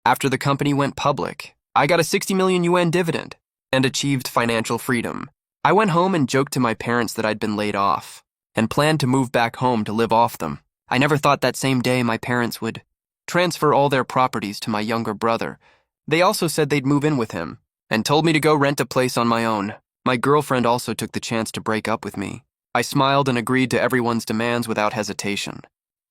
After the company went public, I got a 60 million yuan dividend and achieved financial freedom. I went home and joked to my parents that I'd been laid off and planned to move back home to live off them. I never thought that same day my parents would transfer all their properties to my younger brother. They also said they'd move in with him and told me to go rent a place on my own. My girlfriend also took the chance to break up with me. I smiled and agreed to everyone's demands without hesitation.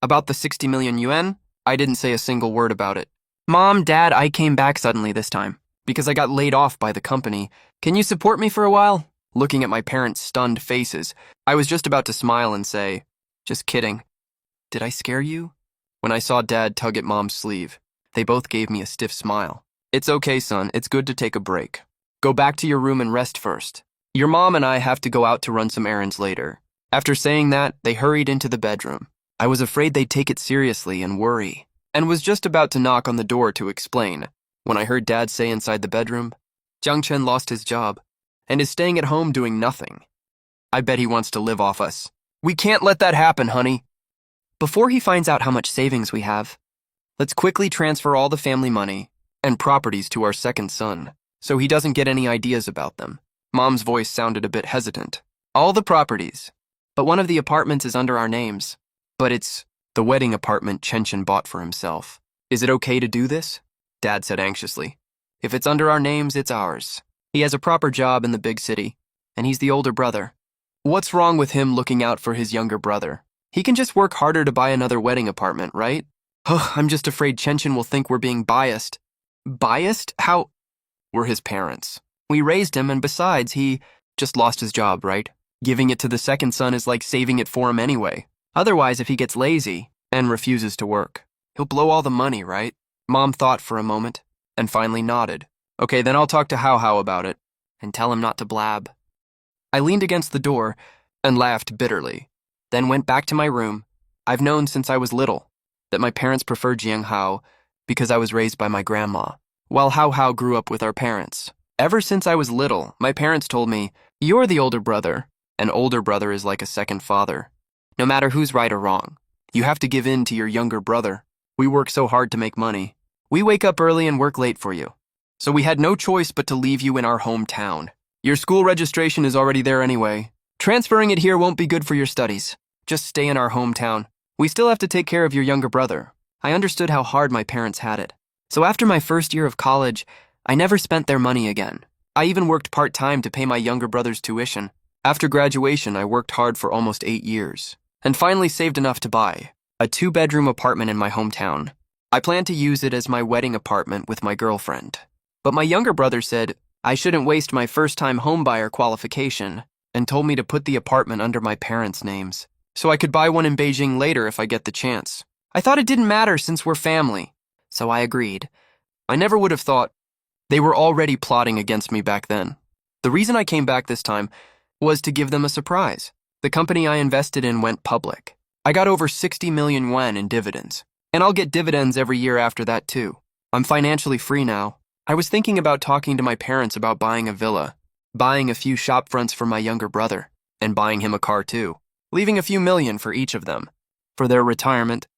About the 60 million yuan, I didn't say a single word about it. Mom, Dad, I came back suddenly this time because I got laid off by the company. Can you support me for a while? Looking at my parents' stunned faces, I was just about to smile and say, just kidding. Did I scare you? When I saw Dad tug at Mom's sleeve, they both gave me a stiff smile. It's okay, son. It's good to take a break. Go back to your room and rest first. Your mom and I have to go out to run some errands later. After saying that, they hurried into the bedroom. I was afraid they'd take it seriously and worry, and was just about to knock on the door to explain when I heard Dad say inside the bedroom, Jiang Chen lost his job and is staying at home doing nothing. I bet he wants to live off us. We can't let that happen, honey. Before he finds out how much savings we have, let's quickly transfer all the family money and properties to our second son, so he doesn't get any ideas about them. Mom's voice sounded a bit hesitant. All the properties, but one of the apartments is under our names. But it's the wedding apartment Chen bought for himself. Is it okay to do this? Dad said anxiously. If it's under our names, it's ours. He has a proper job in the big city, and he's the older brother. What's wrong with him looking out for his younger brother? He can just work harder to buy another wedding apartment, right? I'm just afraid Chen will think we're being biased. Biased? How? We're his parents. We raised him, and besides, he just lost his job, right? Giving it to the second son is like saving it for him anyway. Otherwise, if he gets lazy and refuses to work, he'll blow all the money, right? Mom thought for a moment and finally nodded. Okay, then I'll talk to Hao about it and tell him not to blab. I leaned against the door and laughed bitterly, then went back to my room. I've known since I was little that my parents preferred Jiang Hao because I was raised by my grandma, while Hao grew up with our parents. Ever since I was little, my parents told me, you're the older brother. An older brother is like a second father. No matter who's right or wrong, you have to give in to your younger brother. We work so hard to make money. We wake up early and work late for you. So we had no choice but to leave you in our hometown. Your school registration is already there anyway. Transferring it here won't be good for your studies. Just stay in our hometown. We still have to take care of your younger brother. I understood how hard my parents had it. So after my first year of college, I never spent their money again. I even worked part-time to pay my younger brother's tuition. After graduation, I worked hard for almost 8 years. And finally saved enough to buy a 2-bedroom apartment in my hometown. I planned to use it as my wedding apartment with my girlfriend. But my younger brother said I shouldn't waste my first-time homebuyer qualification and told me to put the apartment under my parents' names so I could buy one in Beijing later if I get the chance. I thought it didn't matter since we're family, so I agreed. I never would have thought they were already plotting against me back then. The reason I came back this time was to give them a surprise. The company I invested in went public. I got over 60 million yuan in dividends, and I'll get dividends every year after that too. I'm financially free now. I was thinking about talking to my parents about buying a villa, buying a few shop fronts for my younger brother, and buying him a car too, leaving a few million for each of them, for their retirement,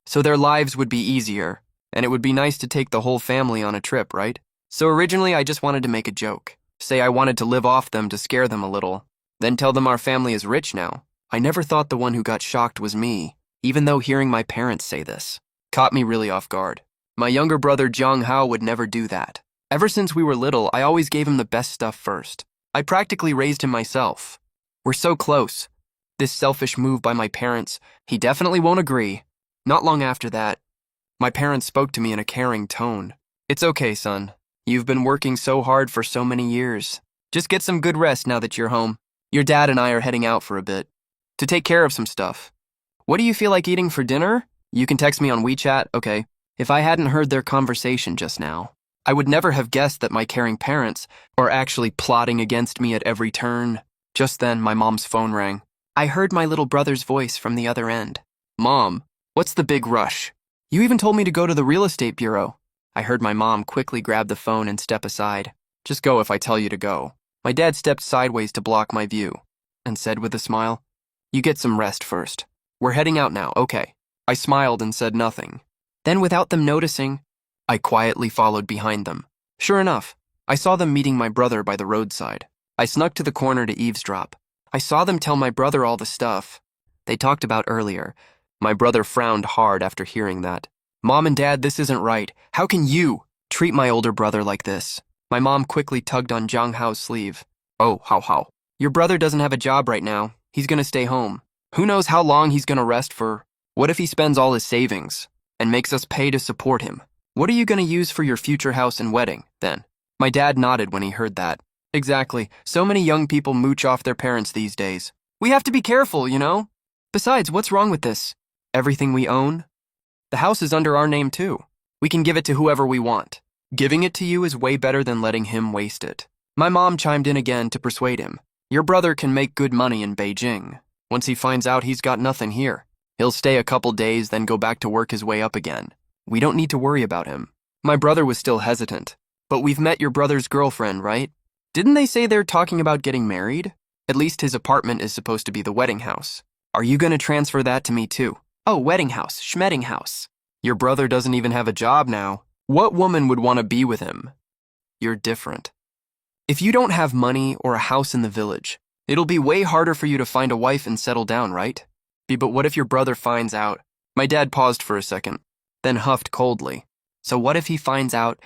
so their lives would be easier, and it would be nice to take the whole family on a trip, right? So originally I just wanted to make a joke, say I wanted to live off them to scare them a little, then tell them our family is rich now. I never thought the one who got shocked was me, even though hearing my parents say this caught me really off guard. My younger brother Jiang Hao would never do that. Ever since we were little, I always gave him the best stuff first. I practically raised him myself. We're so close. This selfish move by my parents, he definitely won't agree. Not long after that, my parents spoke to me in a caring tone. It's okay, son. You've been working so hard for so many years. Just get some good rest now that you're home. Your dad and I are heading out for a bit to take care of some stuff. What do you feel like eating for dinner? You can text me on WeChat, okay? If I hadn't heard their conversation just now, I would never have guessed that my caring parents are actually plotting against me at every turn. Just then, my mom's phone rang. I heard my little brother's voice from the other end. Mom, what's the big rush? You even told me to go to the real estate bureau. I heard my mom quickly grab the phone and step aside. Just go if I tell you to go. My dad stepped sideways to block my view and said with a smile, you get some rest first. We're heading out now, okay. I smiled and said nothing. Then without them noticing, I quietly followed behind them. Sure enough, I saw them meeting my brother by the roadside. I snuck to the corner to eavesdrop. I saw them tell my brother all the stuff they talked about earlier. My brother frowned hard after hearing that. Mom and Dad, this isn't right. How can you treat my older brother like this? My mom quickly tugged on Zhang Hao's sleeve. Oh, how? Your brother doesn't have a job right now. He's gonna stay home. Who knows how long he's gonna rest for? What if he spends all his savings and makes us pay to support him? What are you gonna use for your future house and wedding, then? My dad nodded when he heard that. Exactly. So many young people mooch off their parents these days. We have to be careful, you know? Besides, what's wrong with this? Everything we own? The house is under our name too. We can give it to whoever we want. Giving it to you is way better than letting him waste it. My mom chimed in again to persuade him. Your brother can make good money in Beijing. Once he finds out he's got nothing here, he'll stay a couple days, then go back to work his way up again. We don't need to worry about him. My brother was still hesitant. But we've met your brother's girlfriend, right? Didn't they say they're talking about getting married? At least his apartment is supposed to be the wedding house. Are you gonna transfer that to me too? Oh, wedding house, schmedding house. Your brother doesn't even have a job now. What woman would want to be with him? You're different. If you don't have money or a house in the village, it'll be way harder for you to find a wife and settle down, right? But what if your brother finds out? My dad paused for a second, then huffed coldly. So what if he finds out?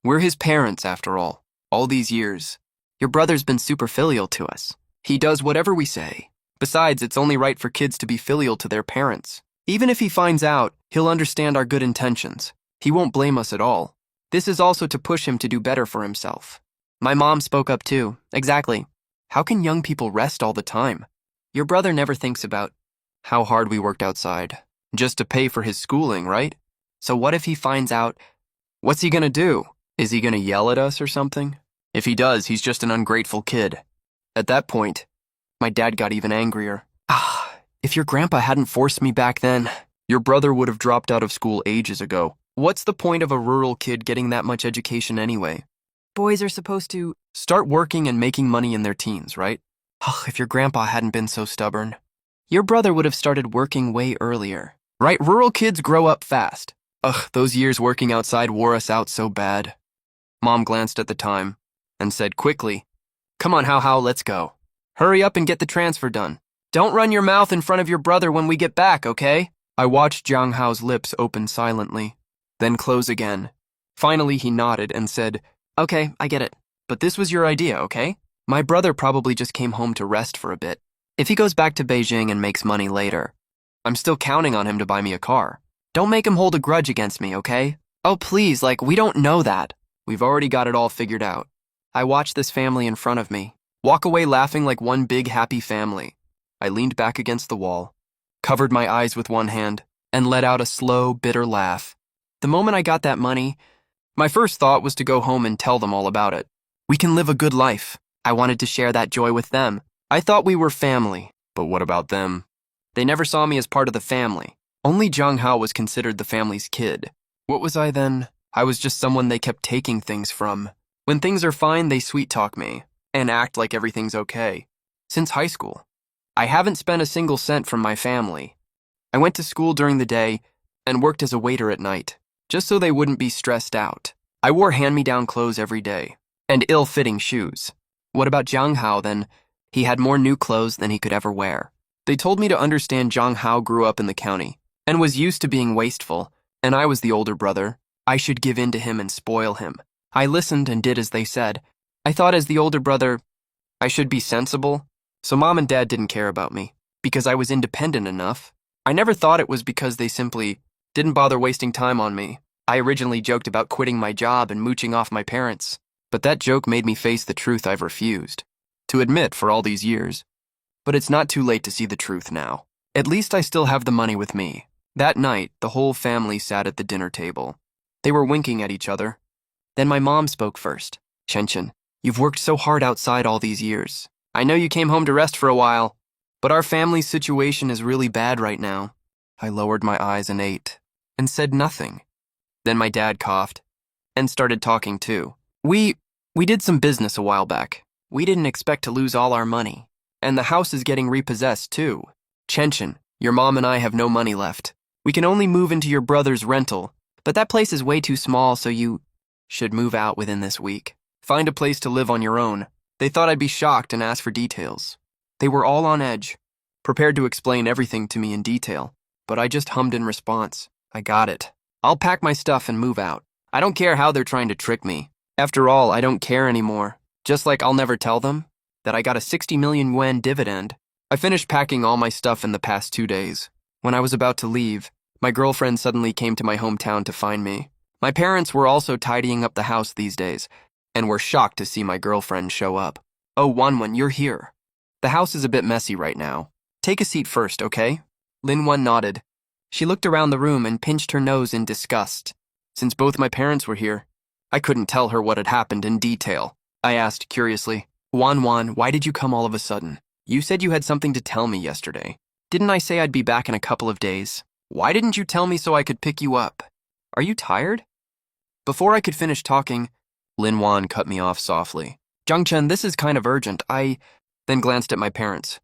We're his parents, after all these years. Your brother's been super filial to us. He does whatever we say. Besides, it's only right for kids to be filial to their parents. Even if he finds out, he'll understand our good intentions. He won't blame us at all. This is also to push him to do better for himself. My mom spoke up too. Exactly. How can young people rest all the time? Your brother never thinks about how hard we worked outside, just to pay for his schooling, right? So what if he finds out? What's he gonna do? Is he gonna yell at us or something? If he does, he's just an ungrateful kid. At that point, my dad got even angrier. If your grandpa hadn't forced me back then, your brother would have dropped out of school ages ago. What's the point of a rural kid getting that much education anyway? Boys are supposed to start working and making money in their teens, right? If your grandpa hadn't been so stubborn, your brother would have started working way earlier. Right, rural kids grow up fast. Those years working outside wore us out so bad. Mom glanced at the time and said quickly, Come on, How, let's go. Hurry up and get the transfer done. Don't run your mouth in front of your brother when we get back, okay? I watched Zhang Hao's lips open silently, then close again. Finally, he nodded and said, Okay, I get it. But this was your idea, okay? My brother probably just came home to rest for a bit. If he goes back to Beijing and makes money later, I'm still counting on him to buy me a car. Don't make him hold a grudge against me, okay? Oh, please, we don't know that. We've already got it all figured out. I watched this family in front of me walk away laughing like one big happy family. I leaned back against the wall, covered my eyes with one hand, and let out a slow, bitter laugh. The moment I got that money, my first thought was to go home and tell them all about it. We can live a good life. I wanted to share that joy with them. I thought we were family. But what about them? They never saw me as part of the family. Only Zhang Hao was considered the family's kid. What was I then? I was just someone they kept taking things from. When things are fine, they sweet-talk me and act like everything's okay. Since high school, I haven't spent a single cent from my family. I went to school during the day and worked as a waiter at night, just so they wouldn't be stressed out. I wore hand-me-down clothes every day and ill-fitting shoes. What about Zhang Hao then? He had more new clothes than he could ever wear. They told me to understand Zhang Hao grew up in the county and was used to being wasteful, and I was the older brother. I should give in to him and spoil him. I listened and did as they said. I thought as the older brother, I should be sensible. So Mom and Dad didn't care about me because I was independent enough. I never thought it was because they simply didn't bother wasting time on me. I originally joked about quitting my job and mooching off my parents, but that joke made me face the truth I've refused to admit for all these years. But it's not too late to see the truth now. At least I still have the money with me. That night, the whole family sat at the dinner table. They were winking at each other. Then my mom spoke first. Chen, you've worked so hard outside all these years. I know you came home to rest for a while, but our family's situation is really bad right now. I lowered my eyes and ate, and said nothing. Then my dad coughed, and started talking too. We did some business a while back. We didn't expect to lose all our money, and the house is getting repossessed too. Chen, your mom and I have no money left. We can only move into your brother's rental, But that place is way too small, so you should move out within this week. Find a place to live on your own. They thought I'd be shocked and ask for details. They were all on edge, prepared to explain everything to me in detail, but I just hummed in response. I got it. I'll pack my stuff and move out. I don't care how they're trying to trick me. After all, I don't care anymore. Just like I'll never tell them that I got a 60 million yuan dividend. I finished packing all my stuff in the past 2 days. When I was about to leave, my girlfriend suddenly came to my hometown to find me. My parents were also tidying up the house these days, and were shocked to see my girlfriend show up. Oh, Wanwan, you're here. The house is a bit messy right now. Take a seat first, okay? Linwan nodded. She looked around the room and pinched her nose in disgust. Since both my parents were here, I couldn't tell her what had happened in detail. I asked curiously, Wanwan, why did you come all of a sudden? You said you had something to tell me yesterday. Didn't I say I'd be back in a couple of days? Why didn't you tell me so I could pick you up? Are you tired? Before I could finish talking, Linwan cut me off softly. Zhangchen, this is kind of urgent. I then glanced at my parents.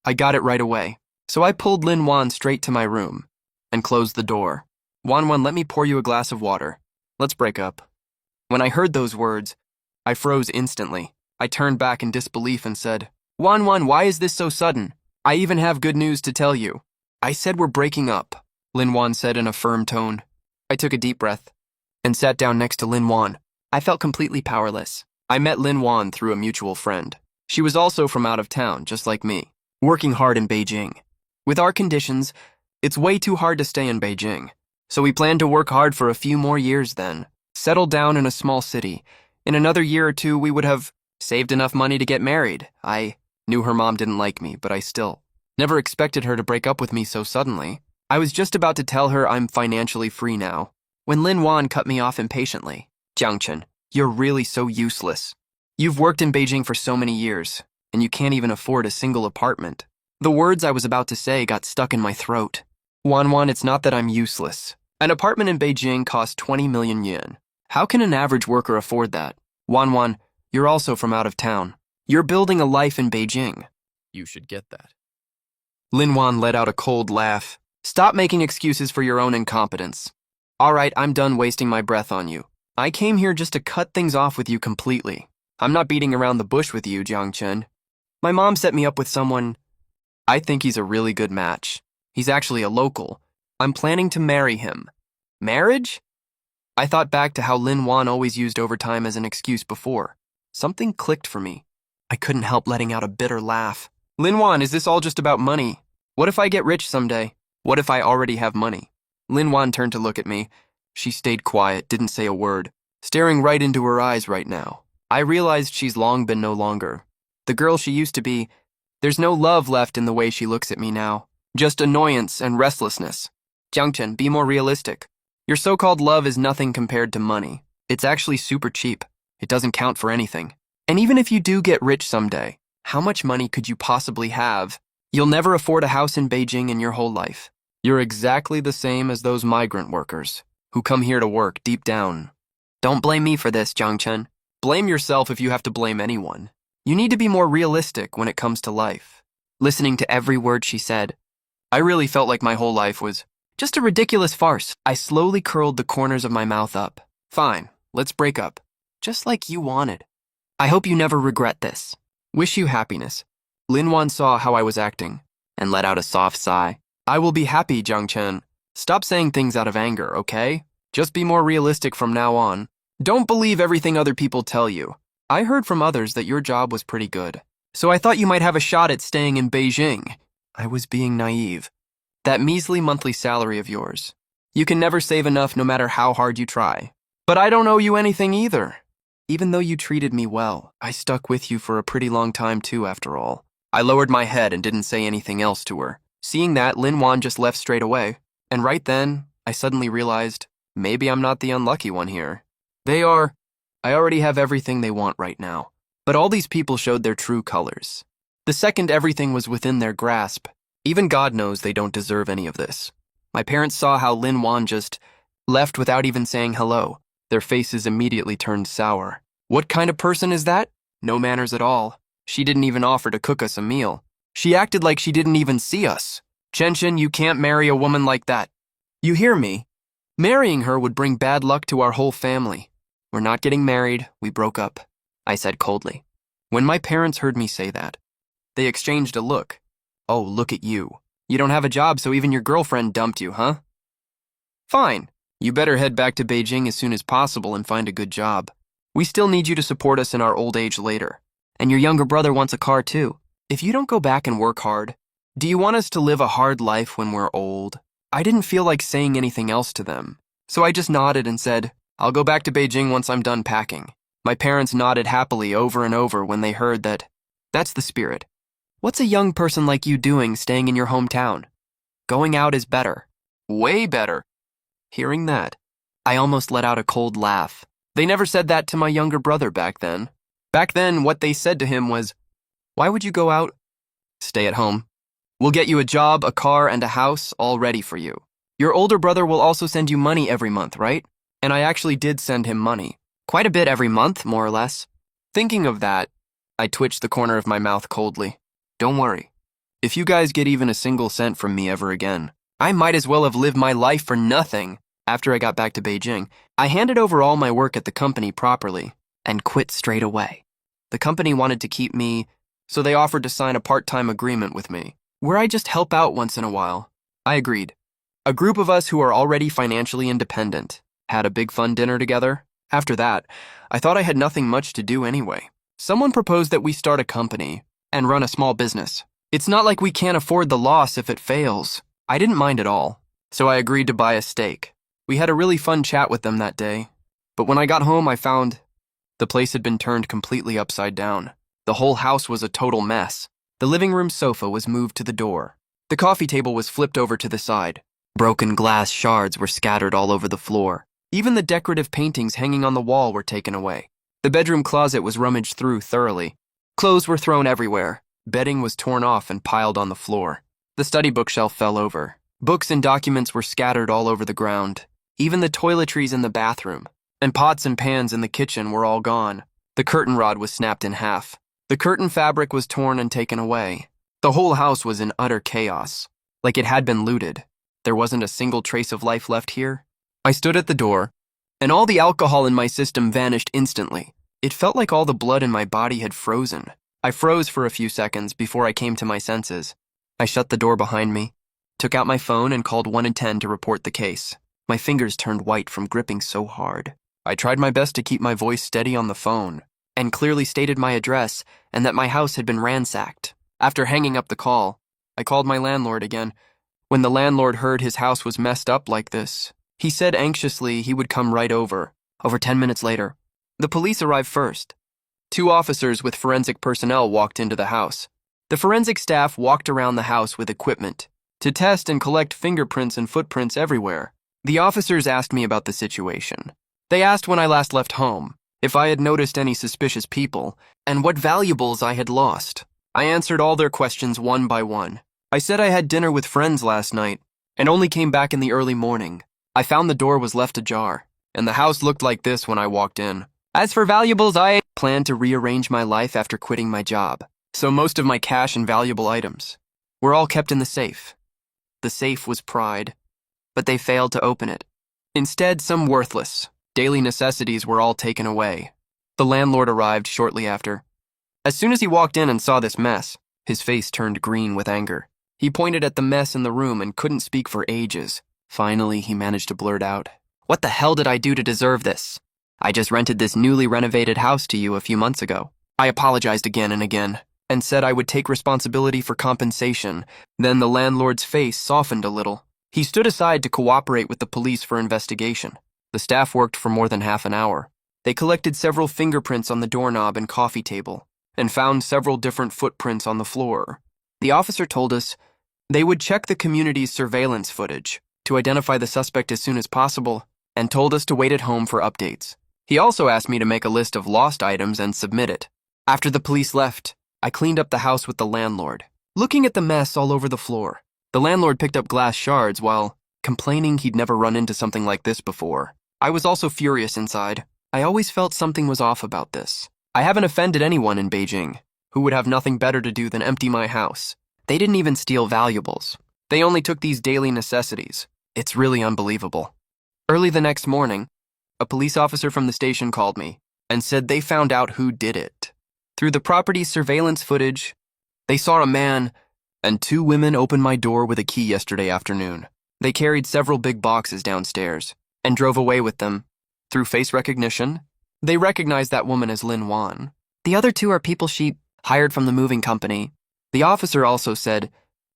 I got it right away. So I pulled Linwan straight to my room and closed the door. Wanwan, let me pour you a glass of water. Let's break up. When I heard those words, I froze instantly. I turned back in disbelief and said, Wanwan, why is this so sudden? I even have good news to tell you. I said we're breaking up, Linwan said in a firm tone. I took a deep breath and sat down next to Linwan. I felt completely powerless. I met Linwan through a mutual friend. She was also from out of town, just like me, working hard in Beijing. With our conditions, it's way too hard to stay in Beijing. So we planned to work hard for a few more years then, settle down in a small city. In another year or two, we would have saved enough money to get married. I knew her mom didn't like me, but I still never expected her to break up with me so suddenly. I was just about to tell her I'm financially free now, when Linwan cut me off impatiently. Jiangchen, you're really so useless. You've worked in Beijing for so many years, and you can't even afford a single apartment. The words I was about to say got stuck in my throat. Wanwan, it's not that I'm useless. An apartment in Beijing costs 20 million yuan. How can an average worker afford that? Wanwan, you're also from out of town. You're building a life in Beijing. You should get that. Linwan let out a cold laugh. Stop making excuses for your own incompetence. All right, I'm done wasting my breath on you. I came here just to cut things off with you completely. I'm not beating around the bush with you, Jiangchen. My mom set me up with someone. I think he's a really good match. He's actually a local. I'm planning to marry him. Marriage? I thought back to how Linwan always used overtime as an excuse before. Something clicked for me. I couldn't help letting out a bitter laugh. Linwan, is this all just about money? What if I get rich someday? What if I already have money? Linwan turned to look at me. She stayed quiet, didn't say a word, staring right into her eyes right now. I realized she's long been no longer the girl she used to be. There's no love left in the way she looks at me now. Just annoyance and restlessness. Jiangchen, be more realistic. Your so-called love is nothing compared to money. It's actually super cheap. It doesn't count for anything. And even if you do get rich someday, how much money could you possibly have? You'll never afford a house in Beijing in your whole life. You're exactly the same as those migrant workers who come here to work deep down. Don't blame me for this, Jiangchen. Blame yourself if you have to blame anyone. You need to be more realistic when it comes to life. Listening to every word she said, I really felt like my whole life was just a ridiculous farce. I slowly curled the corners of my mouth up. Fine, let's break up. Just like you wanted. I hope you never regret this. Wish you happiness. Linwan saw how I was acting and let out a soft sigh. I will be happy, Jiangchen. Stop saying things out of anger, okay? Just be more realistic from now on. Don't believe everything other people tell you. I heard from others that your job was pretty good, so I thought you might have a shot at staying in Beijing. I was being naive. That measly monthly salary of yours. You can never save enough no matter how hard you try. But I don't owe you anything either. Even though you treated me well, I stuck with you for a pretty long time too, after all. I lowered my head and didn't say anything else to her. Seeing that, Linwan just left straight away. And right then, I suddenly realized, maybe I'm not the unlucky one here. I already have everything they want right now. But all these people showed their true colors. The second everything was within their grasp, even God knows they don't deserve any of this. My parents saw how Linwan just left without even saying hello. Their faces immediately turned sour. What kind of person is that? No manners at all. She didn't even offer to cook us a meal. She acted like she didn't even see us. Chen, you can't marry a woman like that. You hear me? Marrying her would bring bad luck to our whole family. We're not getting married, we broke up, I said coldly. When my parents heard me say that, they exchanged a look. Oh, look at you. You don't have a job, so even your girlfriend dumped you, huh? Fine. You better head back to Beijing as soon as possible and find a good job. We still need you to support us in our old age later. And your younger brother wants a car too. If you don't go back and work hard, do you want us to live a hard life when we're old? I didn't feel like saying anything else to them, so I just nodded and said, I'll go back to Beijing once I'm done packing. My parents nodded happily over and over when they heard that. That's the spirit. What's a young person like you doing staying in your hometown? Going out is better. Way better. Hearing that, I almost let out a cold laugh. They never said that to my younger brother back then. Back then, what they said to him was, why would you go out? Stay at home. We'll get you a job, a car, and a house all ready for you. Your older brother will also send you money every month, right? And I actually did send him money. Quite a bit every month, more or less. Thinking of that, I twitched the corner of my mouth coldly. Don't worry. If you guys get even a single cent from me ever again, I might as well have lived my life for nothing. After I got back to Beijing, I handed over all my work at the company properly and quit straight away. The company wanted to keep me, so they offered to sign a part-time agreement with me, where I just help out once in a while. I agreed. A group of us who are already financially independent had a big fun dinner together. After that, I thought I had nothing much to do anyway. Someone proposed that we start a company and run a small business. It's not like we can't afford the loss if it fails. I didn't mind at all, so I agreed to buy a stake. We had a really fun chat with them that day, but when I got home, I found the place had been turned completely upside down. The whole house was a total mess. The living room sofa was moved to the door. The coffee table was flipped over to the side. Broken glass shards were scattered all over the floor. Even the decorative paintings hanging on the wall were taken away. The bedroom closet was rummaged through thoroughly. Clothes were thrown everywhere. Bedding was torn off and piled on the floor. The study bookshelf fell over. Books and documents were scattered all over the ground. Even the toiletries in the bathroom and pots and pans in the kitchen were all gone. The curtain rod was snapped in half. The curtain fabric was torn and taken away. The whole house was in utter chaos, like it had been looted. There wasn't a single trace of life left here. I stood at the door, and all the alcohol in my system vanished instantly. It felt like all the blood in my body had frozen. I froze for a few seconds before I came to my senses. I shut the door behind me, took out my phone and called 110 to report the case. My fingers turned white from gripping so hard. I tried my best to keep my voice steady on the phone, and clearly stated my address and that my house had been ransacked. After hanging up the call, I called my landlord again. When the landlord heard his house was messed up like this, he said anxiously he would come right over. Over 10 minutes later, the police arrived first. 2 officers with forensic personnel walked into the house. The forensic staff walked around the house with equipment to test and collect fingerprints and footprints everywhere. The officers asked me about the situation. They asked when I last left home, if I had noticed any suspicious people, and what valuables I had lost. I answered all their questions one by one. I said I had dinner with friends last night and only came back in the early morning. I found the door was left ajar, and the house looked like this when I walked in. As for valuables, I planned to rearrange my life after quitting my job, so most of my cash and valuable items were all kept in the safe. The safe was pried, but they failed to open it. Instead, some worthless daily necessities were all taken away. The landlord arrived shortly after. As soon as he walked in and saw this mess, his face turned green with anger. He pointed at the mess in the room and couldn't speak for ages. Finally, he managed to blurt out, "What the hell did I do to deserve this? I just rented this newly renovated house to you a few months ago." I apologized again and again, and said I would take responsibility for compensation. Then the landlord's face softened a little. He stood aside to cooperate with the police for investigation. The staff worked for more than half an hour. They collected several fingerprints on the doorknob and coffee table, and found several different footprints on the floor. The officer told us they would check the community's surveillance footage to identify the suspect as soon as possible, and told us to wait at home for updates. He also asked me to make a list of lost items and submit it. After the police left, I cleaned up the house with the landlord, looking at the mess all over the floor. The landlord picked up glass shards while complaining he'd never run into something like this before. I was also furious inside. I always felt something was off about this. I haven't offended anyone in Beijing who would have nothing better to do than empty my house. They didn't even steal valuables. They only took these daily necessities. It's really unbelievable. Early the next morning, a police officer from the station called me and said they found out who did it. Through the property's surveillance footage, they saw a man and two women open my door with a key yesterday afternoon. They carried several big boxes downstairs and drove away with them. Through face recognition, they recognized that woman as Lin Yuan. The other two are people she hired from the moving company. The officer also said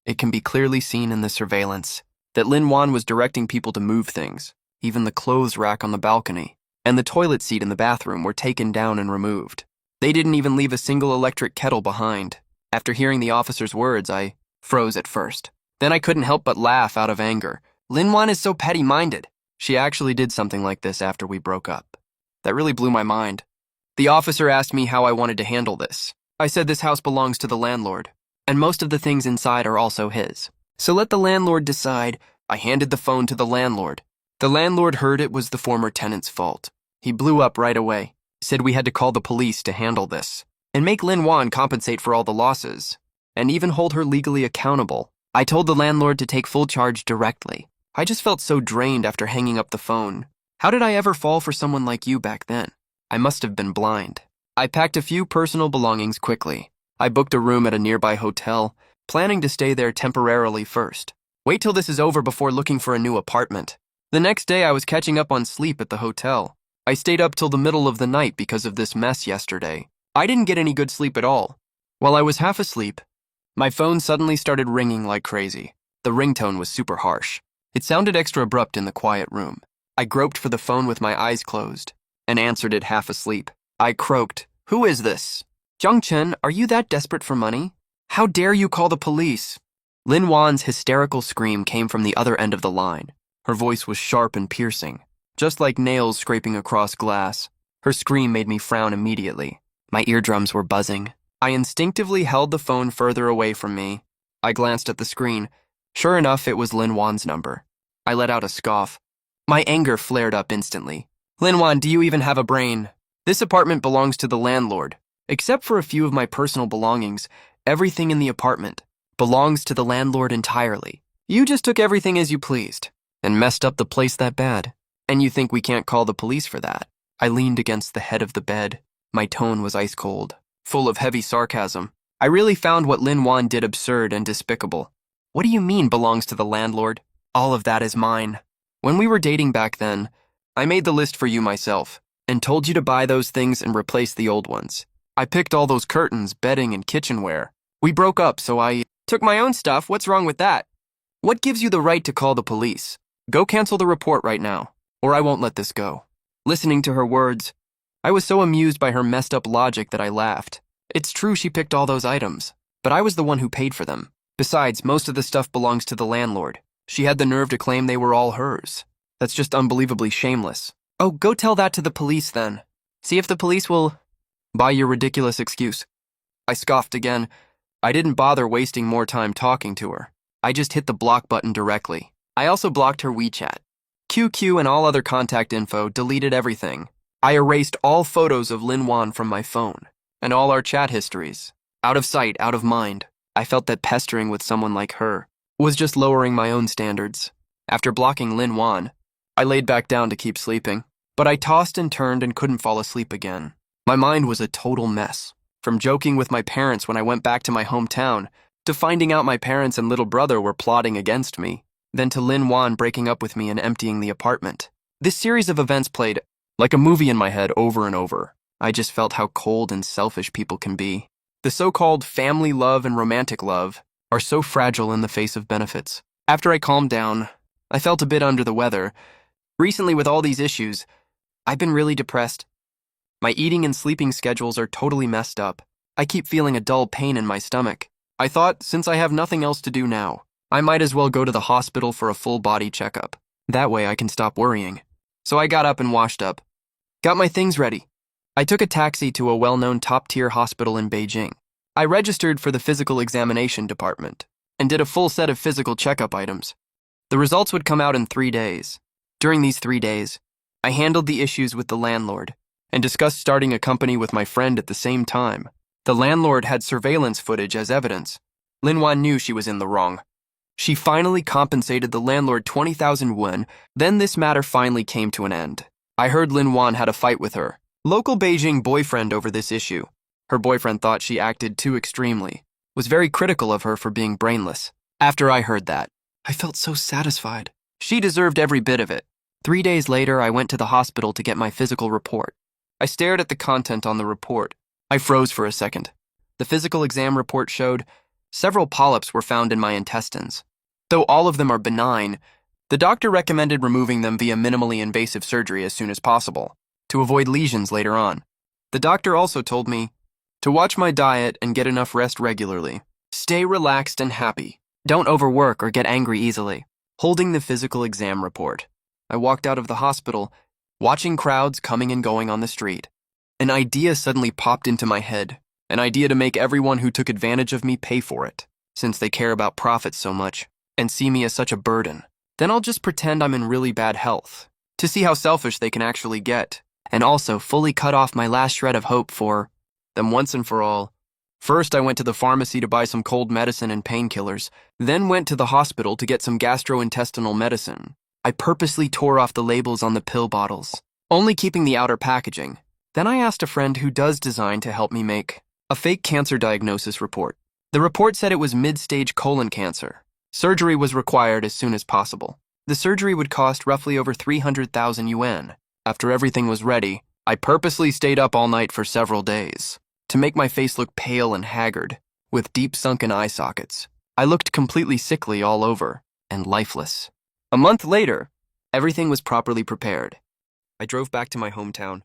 it can be clearly seen in the surveillance that Lin Yuan was directing people to move things. Even the clothes rack on the balcony and the toilet seat in the bathroom were taken down and removed. They didn't even leave a single electric kettle behind. After hearing the officer's words, I froze at first. Then I couldn't help but laugh out of anger. Lin Yuan is so petty-minded. She actually did something like this after we broke up. That really blew my mind. The officer asked me how I wanted to handle this. I said this house belongs to the landlord, and most of the things inside are also his. So let the landlord decide. I handed the phone to the landlord. The landlord heard it was the former tenant's fault. He blew up right away, said we had to call the police to handle this, and make Lin Yuan compensate for all the losses, and even hold her legally accountable. I told the landlord to take full charge directly. I just felt so drained after hanging up the phone. How did I ever fall for someone like you back then? I must have been blind. I packed a few personal belongings quickly. I booked a room at a nearby hotel, planning to stay there temporarily first. Wait till this is over before looking for a new apartment. The next day I was catching up on sleep at the hotel. I stayed up till the middle of the night because of this mess yesterday. I didn't get any good sleep at all. While I was half asleep, my phone suddenly started ringing like crazy. The ringtone was super harsh. It sounded extra abrupt in the quiet room. I groped for the phone with my eyes closed and answered it half asleep. I croaked, "Who is this?" "Jung-chen, are you that desperate for money? How dare you call the police?" Lin Yuan's hysterical scream came from the other end of the line. Her voice was sharp and piercing, just like nails scraping across glass. Her scream made me frown immediately. My eardrums were buzzing. I instinctively held the phone further away from me. I glanced at the screen. Sure enough, it was Lin Yuan's number. I let out a scoff. My anger flared up instantly. "Lin Yuan, do you even have a brain? This apartment belongs to the landlord. Except for a few of my personal belongings, everything in the apartment belongs to the landlord entirely. You just took everything as you pleased and messed up the place that bad. And you think we can't call the police for that?" I leaned against the head of the bed. My tone was ice cold, full of heavy sarcasm. I really found what Lin Yuan did absurd and despicable. "What do you mean belongs to the landlord? All of that is mine. When we were dating back then, I made the list for you myself and told you to buy those things and replace the old ones. I picked all those curtains, bedding, and kitchenware. We broke up, so I took my own stuff. What's wrong with that? What gives you the right to call the police? Go cancel the report right now, or I won't let this go." Listening to her words, I was so amused by her messed up logic that I laughed. It's true she picked all those items, but I was the one who paid for them. Besides, most of the stuff belongs to the landlord. She had the nerve to claim they were all hers. That's just unbelievably shameless. "Oh, go tell that to the police then. See if the police will buy your ridiculous excuse." I scoffed again. I didn't bother wasting more time talking to her. I just hit the block button directly. I also blocked her WeChat, QQ, and all other contact info, deleted everything. I erased all photos of Lin Yuan from my phone, and all our chat histories. Out of sight, out of mind. I felt that pestering with someone like her was just lowering my own standards. After blocking Lin Yuan, I laid back down to keep sleeping, but I tossed and turned and couldn't fall asleep again. My mind was a total mess. From joking with my parents when I went back to my hometown, to finding out my parents and little brother were plotting against me, then to Lin Yuan breaking up with me and emptying the apartment. This series of events played like a movie in my head over and over. I just felt how cold and selfish people can be. The so-called family love and romantic love are so fragile in the face of benefits. After I calmed down, I felt a bit under the weather. Recently, with all these issues, I've been really depressed. My eating and sleeping schedules are totally messed up. I keep feeling a dull pain in my stomach. I thought, since I have nothing else to do now, I might as well go to the hospital for a full body checkup. That way I can stop worrying. So I got up and washed up. Got my things ready. I took a taxi to a well-known top-tier hospital in Beijing. I registered for the physical examination department and did a full set of physical checkup items. The results would come out in 3 days. During these 3 days, I handled the issues with the landlord and discussed starting a company with my friend at the same time. The landlord had surveillance footage as evidence. Lin Yuan knew she was in the wrong. She finally compensated the landlord 20,000 yuan. Then this matter finally came to an end. I heard Lin Wan had a fight with her local Beijing boyfriend over this issue. Her boyfriend thought she acted too extremely, was very critical of her for being brainless. After I heard that, I felt so satisfied. She deserved every bit of it. 3 days later, I went to the hospital to get my physical report. I stared at the content on the report. I froze for a second. The physical exam report showed several polyps were found in my intestines. Though all of them are benign, the doctor recommended removing them via minimally invasive surgery as soon as possible, to avoid lesions later on. The doctor also told me to watch my diet and get enough rest regularly. Stay relaxed and happy. Don't overwork or get angry easily. Holding the physical exam report, I walked out of the hospital, watching crowds coming and going on the street. An idea suddenly popped into my head, an idea to make everyone who took advantage of me pay for it, since they care about profits so much and see me as such a burden. Then I'll just pretend I'm in really bad health, to see how selfish they can actually get, and also fully cut off my last shred of hope for them once and for all. First, I went to the pharmacy to buy some cold medicine and painkillers, then went to the hospital to get some gastrointestinal medicine. I purposely tore off the labels on the pill bottles, only keeping the outer packaging. Then I asked a friend who does design to help me make a fake cancer diagnosis report. The report said it was mid-stage colon cancer. Surgery was required as soon as possible. The surgery would cost roughly over 300,000 yuan. After everything was ready, I purposely stayed up all night for several days to make my face look pale and haggard, with deep sunken eye sockets. I looked completely sickly all over and lifeless. A month later, everything was properly prepared. I drove back to my hometown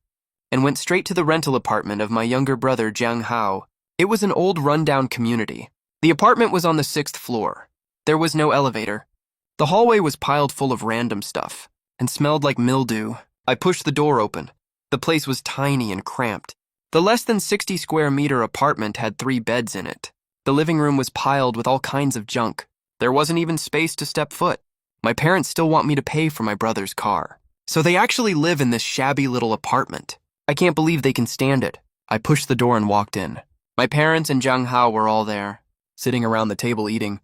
and went straight to the rental apartment of my younger brother, Jiang Hao. It was an old rundown community. The apartment was on the 6th floor. There was no elevator. The hallway was piled full of random stuff and smelled like mildew. I pushed the door open. The place was tiny and cramped. The less than 60 square meter apartment had 3 beds in it. The living room was piled with all kinds of junk. There wasn't even space to step foot. My parents still want me to pay for my brother's car, so they actually live in this shabby little apartment. I can't believe they can stand it. I pushed the door and walked in. My parents and Jiang Hao were all there, sitting around the table eating.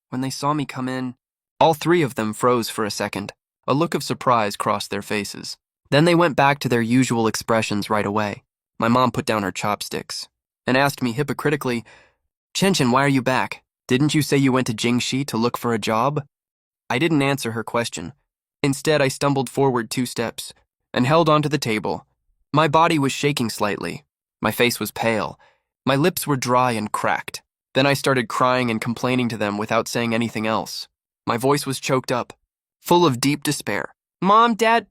When they saw me come in, all 3 of them froze for a second. A look of surprise crossed their faces. Then they went back to their usual expressions right away. My mom put down her chopsticks and asked me hypocritically, "Chen, why are you back? Didn't you say you went to Jingxi to look for a job?" I didn't answer her question. Instead, I stumbled forward 2 steps and held onto the table. My body was shaking slightly. My face was pale. My lips were dry and cracked. Then I started crying and complaining to them without saying anything else. My voice was choked up, full of deep despair. "Mom, Dad,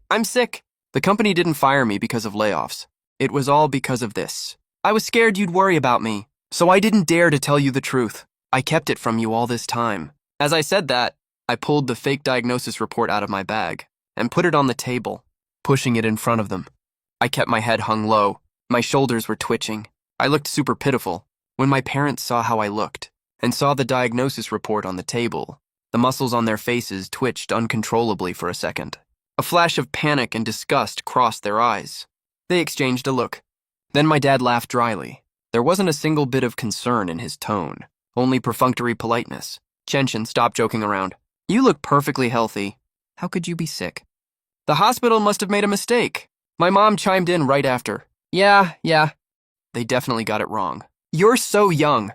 I'm sick." The company didn't fire me because of layoffs. It was all because of this. I was scared you'd worry about me, so I didn't dare to tell you the truth. I kept it from you all this time. As I said that, I pulled the fake diagnosis report out of my bag and put it on the table, pushing it in front of them. I kept my head hung low. My shoulders were twitching. I looked super pitiful. When my parents saw how I looked and saw the diagnosis report on the table, the muscles on their faces twitched uncontrollably for a second. A flash of panic and disgust crossed their eyes. They exchanged a look. Then my dad laughed dryly. There wasn't a single bit of concern in his tone, only perfunctory politeness. "Chen, stop joking around. You look perfectly healthy. How could you be sick?" "The hospital must have made a mistake." My mom chimed in right after. Yeah. They definitely got it wrong. You're so young.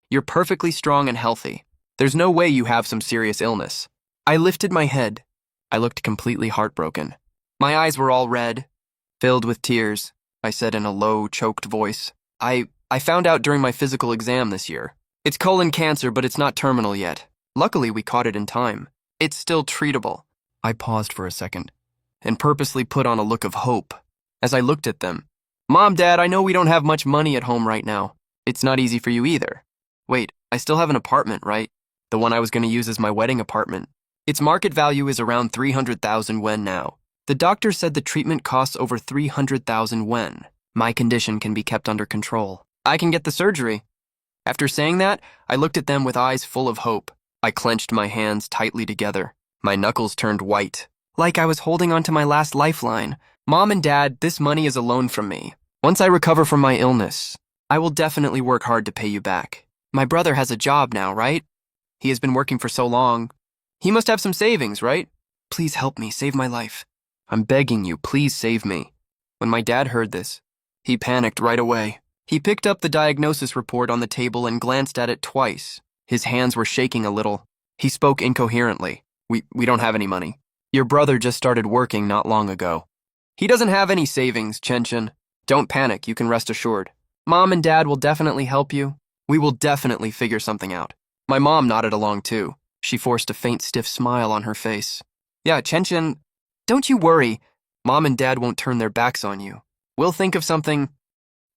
You're perfectly strong and healthy. There's no way you have some serious illness." I lifted my head. I looked completely heartbroken. My eyes were all red, filled with tears. I said in a low, choked voice, I found out during my physical exam this year. It's colon cancer, but it's not terminal yet. Luckily, we caught it in time. It's still treatable." I paused for a second and purposely put on a look of hope as I looked at them. "Mom, Dad, I know we don't have much money at home right now. It's not easy for you either. Wait, I still have an apartment, right? The one I was going to use as my wedding apartment. Its market value is around 300,000 yuan now. The doctor said the treatment costs over 300,000 yuan. My condition can be kept under control. I can get the surgery." After saying that, I looked at them with eyes full of hope. I clenched my hands tightly together. My knuckles turned white, like I was holding onto my last lifeline. "Mom and Dad, this money is a loan from me. Once I recover from my illness, I will definitely work hard to pay you back. My brother has a job now, right? He has been working for so long. He must have some savings, right? Please help me, save my life. I'm begging you, please save me. When my dad heard this, he panicked right away. He picked up the diagnosis report on the table and glanced at it twice. His hands were shaking a little. He spoke incoherently. We don't have any money. Your brother just started working not long ago. He doesn't have any savings, Chen. Don't panic, you can rest assured. Mom and Dad will definitely help you. We will definitely figure something out. My mom nodded along too. She forced a faint, stiff smile on her face. Yeah, Chen, don't you worry. Mom and Dad won't turn their backs on you. We'll think of something.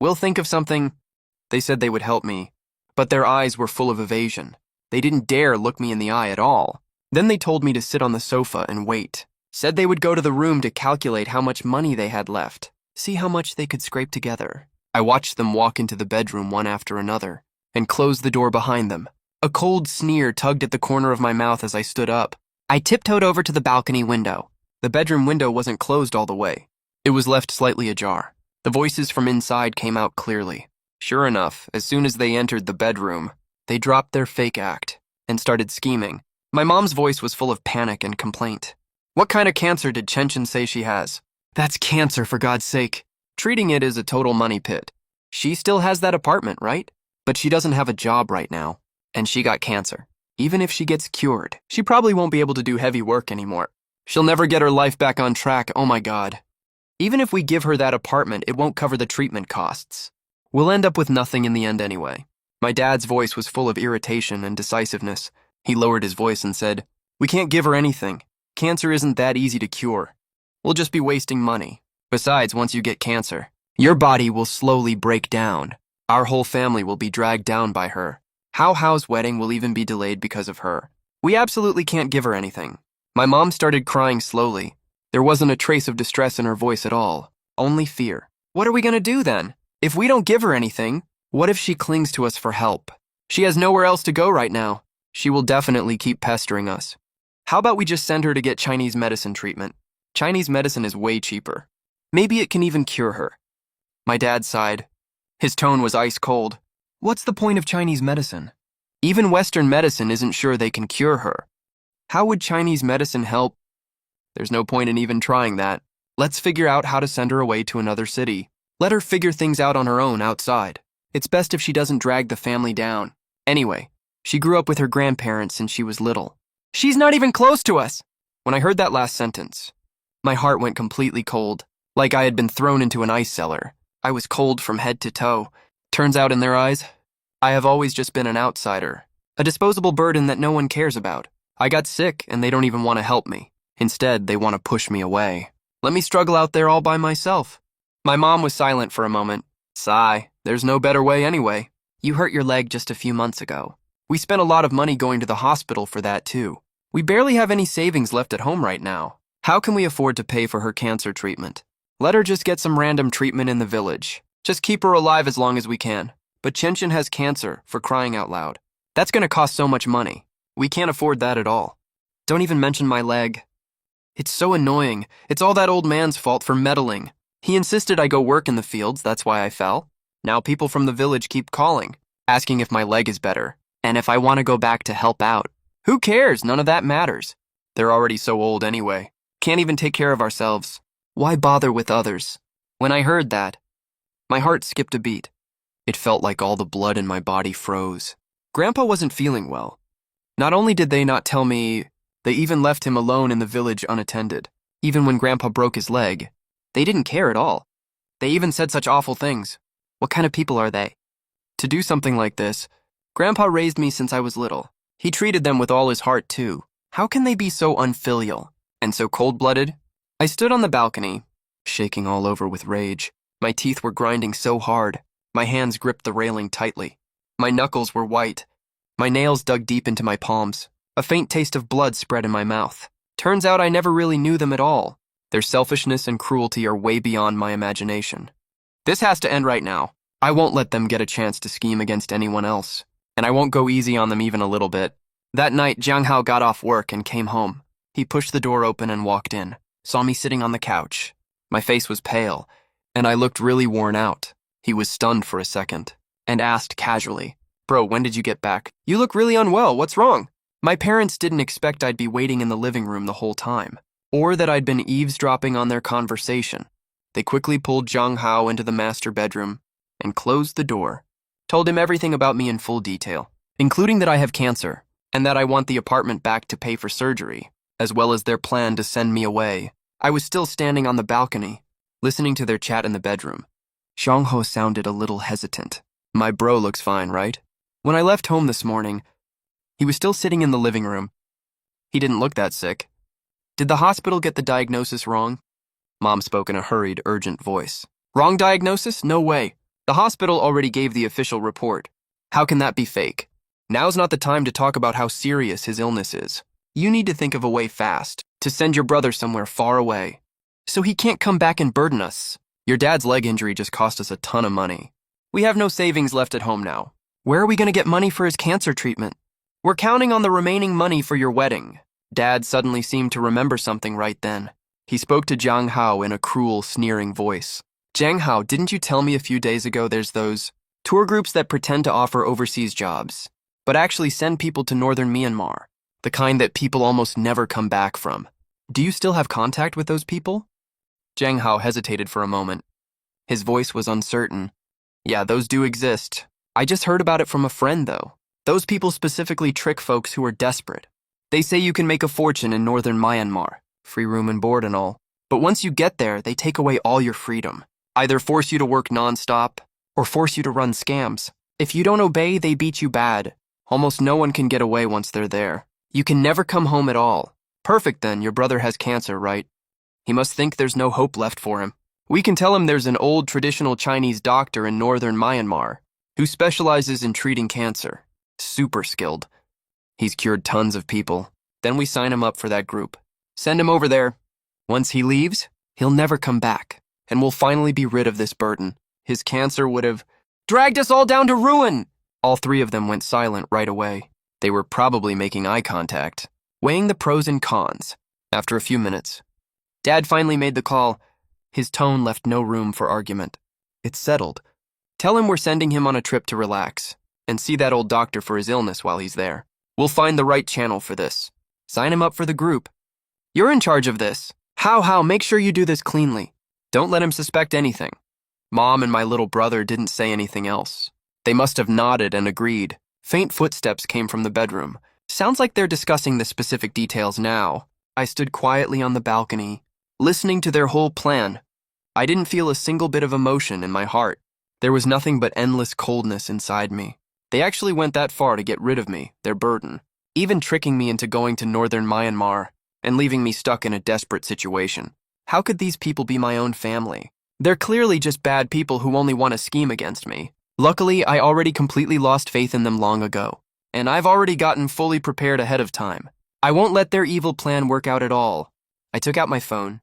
They said they would help me, but their eyes were full of evasion. They didn't dare look me in the eye at all. Then they told me to sit on the sofa and wait. Said they would go to the room to calculate how much money they had left, see how much they could scrape together. I watched them walk into the bedroom one after another and close the door behind them. A cold sneer tugged at the corner of my mouth as I stood up. I tiptoed over to the balcony window. The bedroom window wasn't closed all the way. It was left slightly ajar. The voices from inside came out clearly. Sure enough, as soon as they entered the bedroom, they dropped their fake act and started scheming. My mom's voice was full of panic and complaint. What kind of cancer did Chen say she has? That's cancer, for God's sake. Treating it is a total money pit. She still has that apartment, right? But she doesn't have a job right now, and she got cancer. Even if she gets cured, she probably won't be able to do heavy work anymore. She'll never get her life back on track, oh my God. Even if we give her that apartment, it won't cover the treatment costs. We'll end up with nothing in the end anyway. My dad's voice was full of irritation and decisiveness. He lowered his voice and said, We can't give her anything. Cancer isn't that easy to cure. We'll just be wasting money. Besides, once you get cancer, your body will slowly break down. Our whole family will be dragged down by her. Hao's wedding will even be delayed because of her. We absolutely can't give her anything. My mom started crying slowly. There wasn't a trace of distress in her voice at all, only fear. What are we going to do then? If we don't give her anything, what if she clings to us for help? She has nowhere else to go right now. She will definitely keep pestering us. How about we just send her to get Chinese medicine treatment? Chinese medicine is way cheaper. Maybe it can even cure her. My dad sighed. His tone was ice cold. What's the point of Chinese medicine? Even Western medicine isn't sure they can cure her. How would Chinese medicine help? There's no point in even trying that. Let's figure out how to send her away to another city. Let her figure things out on her own outside. It's best if she doesn't drag the family down. Anyway, she grew up with her grandparents since she was little. She's not even close to us. When I heard that last sentence, my heart went completely cold, like I had been thrown into an ice cellar. I was cold from head to toe. Turns out in their eyes, I have always just been an outsider, a disposable burden that no one cares about. I got sick and they don't even want to help me. Instead, they want to push me away. Let me struggle out there all by myself. My mom was silent for a moment. Sigh, there's no better way anyway. You hurt your leg just a few months ago. We spent a lot of money going to the hospital for that too. We barely have any savings left at home right now. How can we afford to pay for her cancer treatment? Let her just get some random treatment in the village. Just keep her alive as long as we can. But Chen has cancer, for crying out loud. That's going to cost so much money. We can't afford that at all. Don't even mention my leg. It's so annoying. It's all that old man's fault for meddling. He insisted I go work in the fields, that's why I fell. Now people from the village keep calling, asking if my leg is better, and if I want to go back to help out. Who cares? None of that matters. They're already so old anyway. Can't even take care of ourselves. Why bother with others? When I heard that, my heart skipped a beat. It felt like all the blood in my body froze. Grandpa wasn't feeling well. Not only did they not tell me, they even left him alone in the village unattended. Even when Grandpa broke his leg, they didn't care at all. They even said such awful things. What kind of people are they? To do something like this, Grandpa raised me since I was little. He treated them with all his heart too. How can they be so unfilial and so cold-blooded? I stood on the balcony, shaking all over with rage. My teeth were grinding so hard. My hands gripped the railing tightly. My knuckles were white. My nails dug deep into my palms. A faint taste of blood spread in my mouth. Turns out I never really knew them at all. Their selfishness and cruelty are way beyond my imagination. This has to end right now. I won't let them get a chance to scheme against anyone else. And I won't go easy on them even a little bit. That night, Jiang Hao got off work and came home. He pushed the door open and walked in, saw me sitting on the couch. My face was pale, and I looked really worn out. He was stunned for a second, and asked casually, Bro, when did you get back? You look really unwell, what's wrong? My parents didn't expect I'd be waiting in the living room the whole time, or that I'd been eavesdropping on their conversation. They quickly pulled Zhang Hao into the master bedroom and closed the door, told him everything about me in full detail, including that I have cancer and that I want the apartment back to pay for surgery, as well as their plan to send me away. I was still standing on the balcony, listening to their chat in the bedroom. Zhang Hao sounded a little hesitant. My bro looks fine, right? When I left home this morning, he was still sitting in the living room. He didn't look that sick. Did the hospital get the diagnosis wrong? Mom spoke in a hurried, urgent voice. Wrong diagnosis? No way. The hospital already gave the official report. How can that be fake? Now's not the time to talk about how serious his illness is. You need to think of a way fast to send your brother somewhere far away, so he can't come back and burden us. Your dad's leg injury just cost us a ton of money. We have no savings left at home now. Where are we going to get money for his cancer treatment? We're counting on the remaining money for your wedding. Dad suddenly seemed to remember something right then. He spoke to Zhang Hao in a cruel, sneering voice. Zhang Hao, didn't you tell me a few days ago there's those tour groups that pretend to offer overseas jobs, but actually send people to northern Myanmar, the kind that people almost never come back from? Do you still have contact with those people? Zhang Hao hesitated for a moment. His voice was uncertain. Yeah, those do exist. I just heard about it from a friend, though. Those people specifically trick folks who are desperate. They say you can make a fortune in northern Myanmar, free room and board and all. But once you get there, they take away all your freedom. Either force you to work nonstop, or force you to run scams. If you don't obey, they beat you bad. Almost no one can get away once they're there. You can never come home at all. Perfect then, your brother has cancer, right? He must think there's no hope left for him. We can tell him there's an old traditional Chinese doctor in northern Myanmar who specializes in treating cancer. Super skilled. He's cured tons of people. Then we sign him up for that group. Send him over there. Once he leaves, he'll never come back, and we'll finally be rid of this burden. His cancer would have dragged us all down to ruin. All three of them went silent right away. They were probably making eye contact, weighing the pros and cons. After a few minutes, Dad finally made the call. His tone left no room for argument. It's settled. Tell him we're sending him on a trip to relax, and see that old doctor for his illness while he's there. We'll find the right channel for this. Sign him up for the group. You're in charge of this. How, make sure you do this cleanly. Don't let him suspect anything. Mom and my little brother didn't say anything else. They must have nodded and agreed. Faint footsteps came from the bedroom. Sounds like they're discussing the specific details now. I stood quietly on the balcony, listening to their whole plan. I didn't feel a single bit of emotion in my heart. There was nothing but endless coldness inside me. They actually went that far to get rid of me, their burden, even tricking me into going to northern Myanmar and leaving me stuck in a desperate situation. How could these people be my own family? They're clearly just bad people who only want to scheme against me. Luckily, I already completely lost faith in them long ago, and I've already gotten fully prepared ahead of time. I won't let their evil plan work out at all. I took out my phone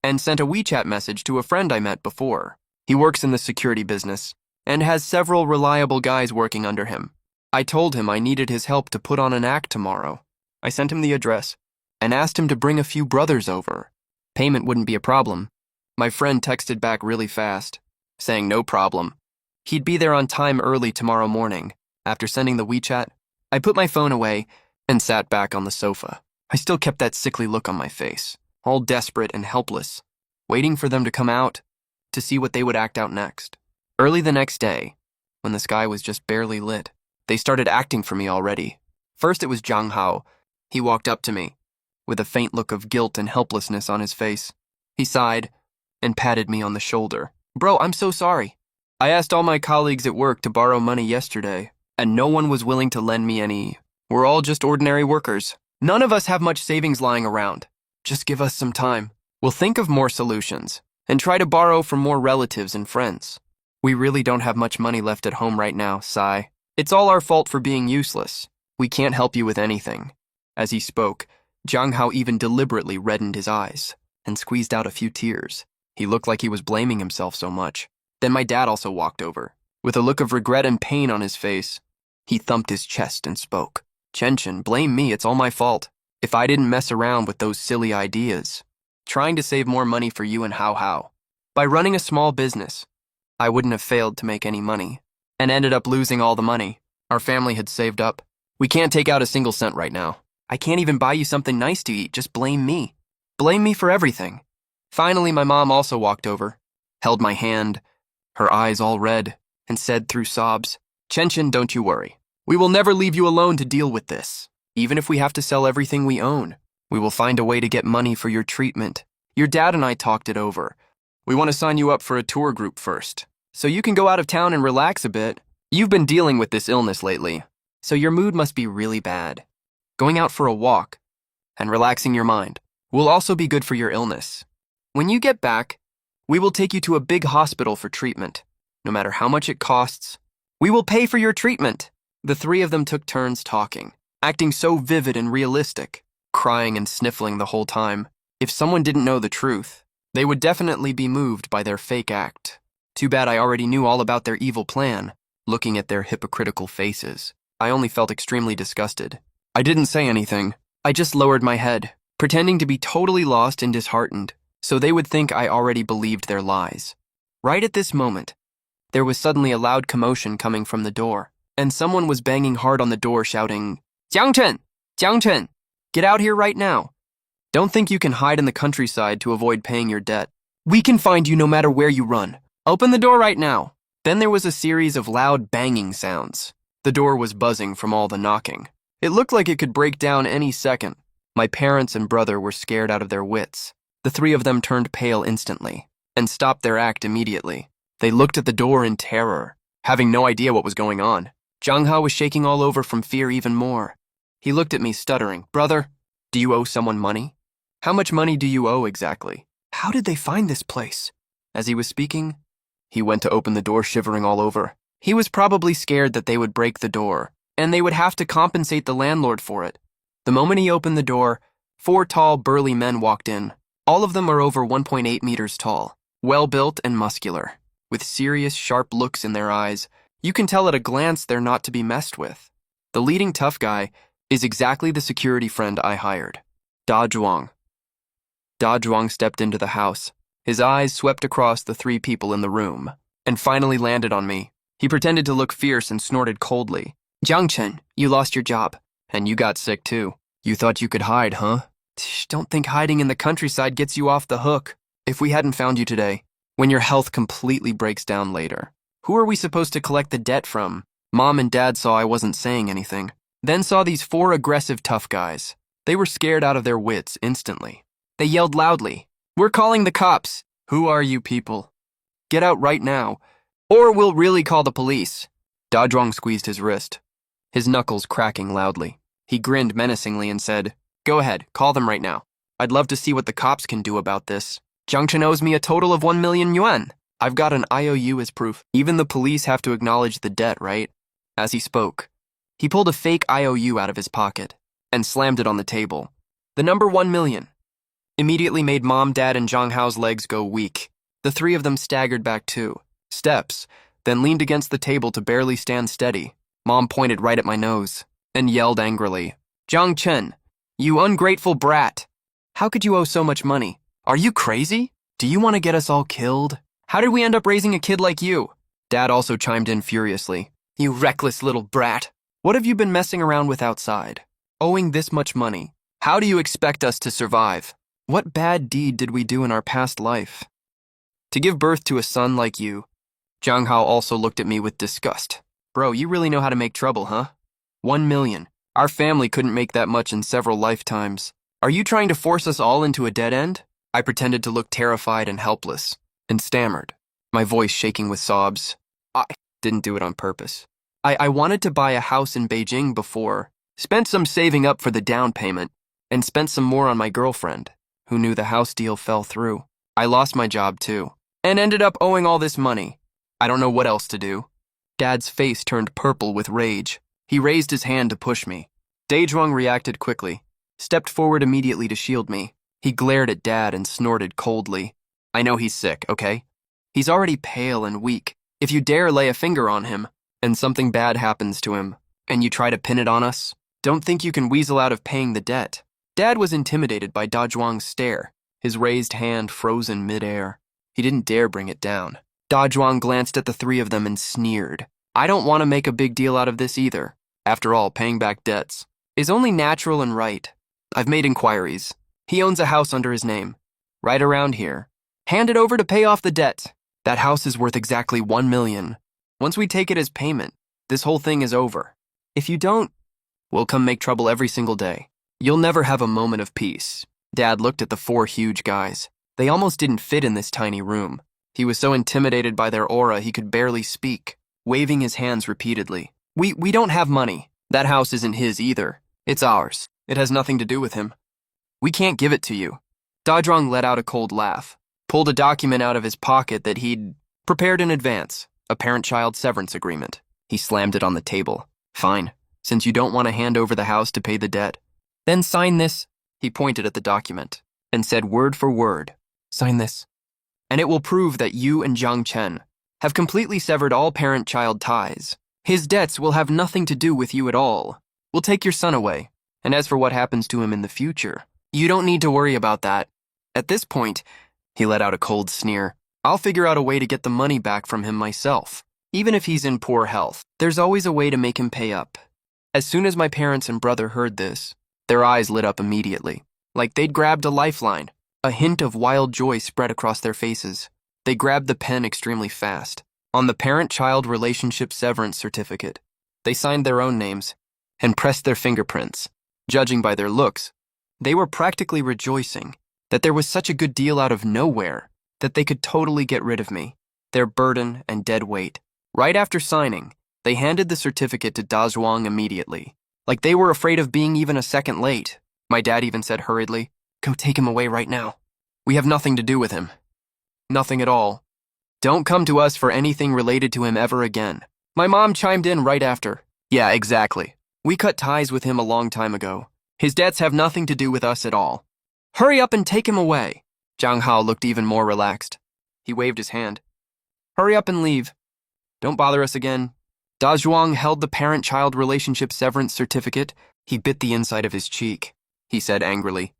and sent a WeChat message to a friend I met before. He works in the security business and has several reliable guys working under him. I told him I needed his help to put on an act tomorrow. I sent him the address and asked him to bring a few brothers over. Payment wouldn't be a problem. My friend texted back really fast, saying no problem. He'd be there on time early tomorrow morning. After sending the WeChat, I put my phone away and sat back on the sofa. I still kept that sickly look on my face, all desperate and helpless, waiting for them to come out to see what they would act out next. Early the next day, when the sky was just barely lit, they started acting for me already. First it was Zhang Hao. He walked up to me, with a faint look of guilt and helplessness on his face. He sighed and patted me on the shoulder. Bro, I'm so sorry. I asked all my colleagues at work to borrow money yesterday, and no one was willing to lend me any. We're all just ordinary workers. None of us have much savings lying around. Just give us some time. We'll think of more solutions, and try to borrow from more relatives and friends. We really don't have much money left at home right now, Sai. It's all our fault for being useless. We can't help you with anything. As he spoke, Zhang Hao even deliberately reddened his eyes and squeezed out a few tears. He looked like he was blaming himself so much. Then my dad also walked over, with a look of regret and pain on his face. He thumped his chest and spoke. Chen, blame me, it's all my fault. If I didn't mess around with those silly ideas, trying to save more money for you and Hao. By running a small business, I wouldn't have failed to make any money, and ended up losing all the money our family had saved up. We can't take out a single cent right now. I can't even buy you something nice to eat, just blame me. Blame me for everything. Finally, my mom also walked over, held my hand, her eyes all red, and said through sobs, Chen, don't you worry. We will never leave you alone to deal with this. Even if we have to sell everything we own, we will find a way to get money for your treatment. Your dad and I talked it over. We want to sign you up for a tour group first, so you can go out of town and relax a bit. You've been dealing with this illness lately, so your mood must be really bad. Going out for a walk and relaxing your mind will also be good for your illness. When you get back, we will take you to a big hospital for treatment. No matter how much it costs, we will pay for your treatment. The three of them took turns talking, acting so vivid and realistic, crying and sniffling the whole time. If someone didn't know the truth, they would definitely be moved by their fake act. Too bad I already knew all about their evil plan. Looking at their hypocritical faces, I only felt extremely disgusted. I didn't say anything. I just lowered my head, pretending to be totally lost and disheartened, so they would think I already believed their lies. Right at this moment, there was suddenly a loud commotion coming from the door, and someone was banging hard on the door shouting, Jiang Chen, get out here right now. Don't think you can hide in the countryside to avoid paying your debt. We can find you no matter where you run. Open the door right now. Then there was a series of loud banging sounds. The door was buzzing from all the knocking. It looked like it could break down any second. My parents and brother were scared out of their wits. The three of them turned pale instantly and stopped their act immediately. They looked at the door in terror, having no idea what was going on. Zhang Hao was shaking all over from fear even more. He looked at me stuttering. Brother, do you owe someone money? How much money do you owe exactly? How did they find this place? As he was speaking, he went to open the door shivering all over. He was probably scared that they would break the door, and they would have to compensate the landlord for it. The moment he opened the door, 4 tall, burly men walked in. All of them are over 1.8 meters tall, well-built and muscular, with serious, sharp looks in their eyes. You can tell at a glance they're not to be messed with. The leading tough guy is exactly the security friend I hired, Da Zhuang. Da Zhuang stepped into the house. His eyes swept across the 3 people in the room, and finally landed on me. He pretended to look fierce and snorted coldly. Jiang Chen, you lost your job. And you got sick too. You thought you could hide, huh? Don't think hiding in the countryside gets you off the hook. If we hadn't found you today, when your health completely breaks down later, who are we supposed to collect the debt from? Mom and Dad saw I wasn't saying anything, then saw these 4 aggressive tough guys. They were scared out of their wits instantly. They yelled loudly, We're calling the cops. Who are you people? Get out right now, or we'll really call the police. Da Zhuang squeezed his wrist, his knuckles cracking loudly. He grinned menacingly and said, Go ahead, call them right now. I'd love to see what the cops can do about this. Jiang Chen owes me a total of 1 million yuan. I've got an IOU as proof. Even the police have to acknowledge the debt, right? As he spoke, he pulled a fake IOU out of his pocket and slammed it on the table. The number 1 million immediately made Mom, Dad, and Zhang Hao's legs go weak. The 3 of them staggered back 2 steps, then leaned against the table to barely stand steady. Mom pointed right at my nose and yelled angrily, Jiang Chen, you ungrateful brat. How could you owe so much money? Are you crazy? Do you want to get us all killed? How did we end up raising a kid like you? Dad also chimed in furiously. You reckless little brat. What have you been messing around with outside? Owing this much money, how do you expect us to survive? What bad deed did we do in our past life to give birth to a son like you? Zhang Hao also looked at me with disgust. Bro, you really know how to make trouble, huh? 1 million. Our family couldn't make that much in several lifetimes. Are you trying to force us all into a dead end? I pretended to look terrified and helpless, and stammered, my voice shaking with sobs. I didn't do it on purpose. I wanted to buy a house in Beijing before, spent some saving up for the down payment, and spent some more on my girlfriend, who knew the house deal fell through. I lost my job too, and ended up owing all this money. I don't know what else to do. Dad's face turned purple with rage. He raised his hand to push me. Daezhuang reacted quickly, stepped forward immediately to shield me. He glared at Dad and snorted coldly. I know he's sick, okay? He's already pale and weak. If you dare lay a finger on him, and something bad happens to him, and you try to pin it on us, don't think you can weasel out of paying the debt. Dad was intimidated by Da Zhuang's stare, his raised hand frozen midair. He didn't dare bring it down. Da Zhuang glanced at the 3 of them and sneered. I don't want to make a big deal out of this either. After all, paying back debts is only natural and right. I've made inquiries. He owns a house under his name, right around here. Hand it over to pay off the debt. That house is worth exactly 1 million. Once we take it as payment, this whole thing is over. If you don't, we'll come make trouble every single day. You'll never have a moment of peace. Dad looked at the 4 huge guys. They almost didn't fit in this tiny room. He was so intimidated by their aura he could barely speak, waving his hands repeatedly. We don't have money. That house isn't his either. It's ours. It has nothing to do with him. We can't give it to you. Dajrong let out a cold laugh, pulled a document out of his pocket that he'd prepared in advance, a parent-child severance agreement. He slammed it on the table. Fine, since you don't want to hand over the house to pay the debt. Then sign this. He pointed at the document and said word for word, sign this. And it will prove that you and Jiang Chen have completely severed all parent-child ties. His debts will have nothing to do with you at all. We'll take your son away. And as for what happens to him in the future, you don't need to worry about that. At this point, he let out a cold sneer. I'll figure out a way to get the money back from him myself. Even if he's in poor health, there's always a way to make him pay up. As soon as my parents and brother heard this, their eyes lit up immediately, like they'd grabbed a lifeline. A hint of wild joy spread across their faces. They grabbed the pen extremely fast. On the parent-child relationship severance certificate, they signed their own names and pressed their fingerprints. Judging by their looks, they were practically rejoicing that there was such a good deal out of nowhere that they could totally get rid of me, their burden and dead weight. Right after signing, they handed the certificate to Da Zhuang immediately, like they were afraid of being even a second late. My dad even said hurriedly, "Go take him away right now. We have nothing to do with him. Nothing at all. Don't come to us for anything related to him ever again." My mom chimed in right after. Yeah, exactly. We cut ties with him a long time ago. His debts have nothing to do with us at all. Hurry up and take him away. Zhang Hao looked even more relaxed. He waved his hand. Hurry up and leave. Don't bother us again. Da Zhuang held the parent-child relationship severance certificate. He bit the inside of his cheek. He said angrily,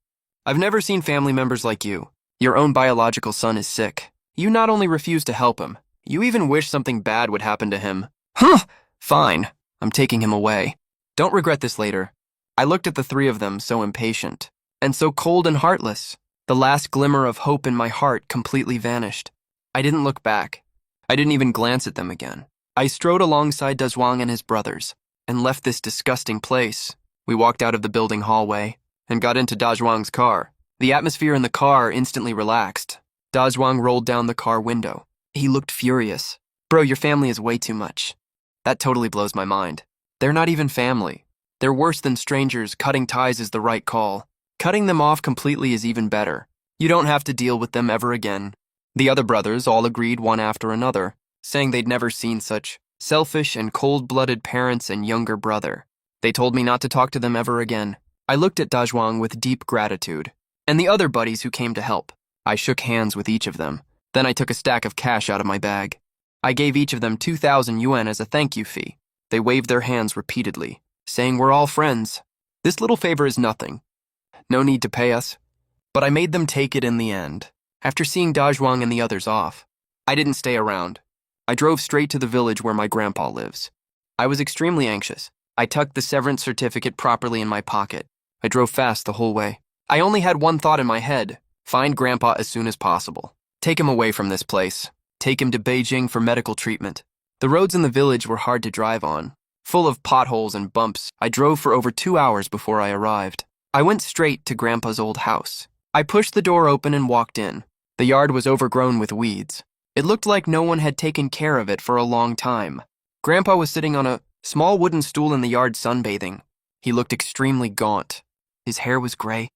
I've never seen family members like you. Your own biological son is sick. You not only refuse to help him, you even wish something bad would happen to him. Huh! Fine. I'm taking him away. Don't regret this later. I looked at the 3 of them, so impatient, and so cold and heartless. The last glimmer of hope in my heart completely vanished. I didn't look back. I didn't even glance at them again. I strode alongside Da Zhuang and his brothers, and left this disgusting place. We walked out of the building hallway, and got into Da Zhuang's car. The atmosphere in the car instantly relaxed. Da Zhuang rolled down the car window. He looked furious. Bro, your family is way too much. That totally blows my mind. They're not even family. They're worse than strangers. Cutting ties is the right call. Cutting them off completely is even better. You don't have to deal with them ever again. The other brothers all agreed one after another, saying they'd never seen such selfish and cold-blooded parents and younger brother. They told me not to talk to them ever again. I looked at Da Zhuang with deep gratitude, and the other buddies who came to help. I shook hands with each of them. Then I took a stack of cash out of my bag. I gave each of them 2,000 yuan as a thank you fee. They waved their hands repeatedly, saying we're all friends. This little favor is nothing. No need to pay us. But I made them take it in the end. After seeing Da Zhuang and the others off, I didn't stay around. I drove straight to the village where my grandpa lives. I was extremely anxious. I tucked the severance certificate properly in my pocket. I drove fast the whole way. I only had one thought in my head: find Grandpa as soon as possible. Take him away from this place. Take him to Beijing for medical treatment. The roads in the village were hard to drive on, full of potholes and bumps. I drove for over 2 hours before I arrived. I went straight to Grandpa's old house. I pushed the door open and walked in. The yard was overgrown with weeds. It looked like no one had taken care of it for a long time. Grandpa was sitting on a small wooden stool in the yard sunbathing. He looked extremely gaunt. His hair was gray.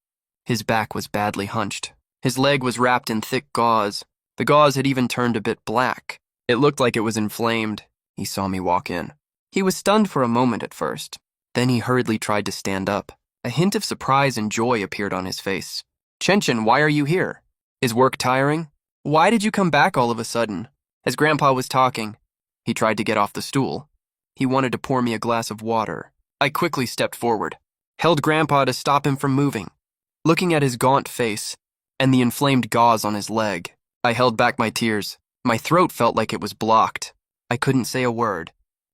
His back was badly hunched. His leg was wrapped in thick gauze. The gauze had even turned a bit black. It looked like it was inflamed. He saw me walk in. He was stunned for a moment at first. Then he hurriedly tried to stand up. A hint of surprise and joy appeared on his face. Chen, why are you here? Is work tiring? Why did you come back all of a sudden? As Grandpa was talking, he tried to get off the stool. He wanted to pour me a glass of water. I quickly stepped forward, held Grandpa to stop him from moving. Looking at his gaunt face and the inflamed gauze on his leg, I held back my tears. My throat felt like it was blocked. I couldn't say a word.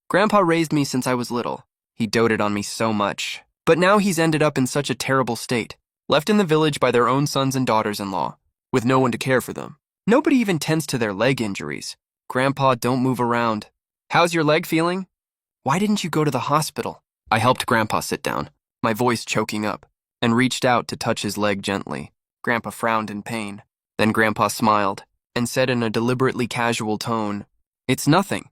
Grandpa raised me since I was little. He doted on me so much. But now he's ended up in such a terrible state, left in the village by their own sons and daughters-in-law, with no one to care for them. Nobody even tends to their leg injuries. Grandpa, don't move around. How's your leg feeling? Why didn't you go to the hospital? I helped Grandpa sit down, my voice choking up, and reached out to touch his leg gently. Grandpa frowned in pain. Then Grandpa smiled and said in a deliberately casual tone, "It's nothing.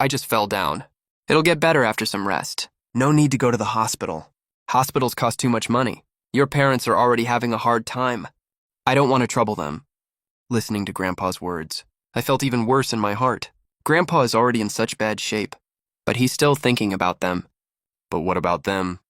I just fell down. It'll get better after some rest. No need to go to the hospital. Hospitals cost too much money. Your parents are already having a hard time. I don't want to trouble them." Listening to Grandpa's words, I felt even worse in my heart. Grandpa is already in such bad shape, but he's still thinking about them. But what about them?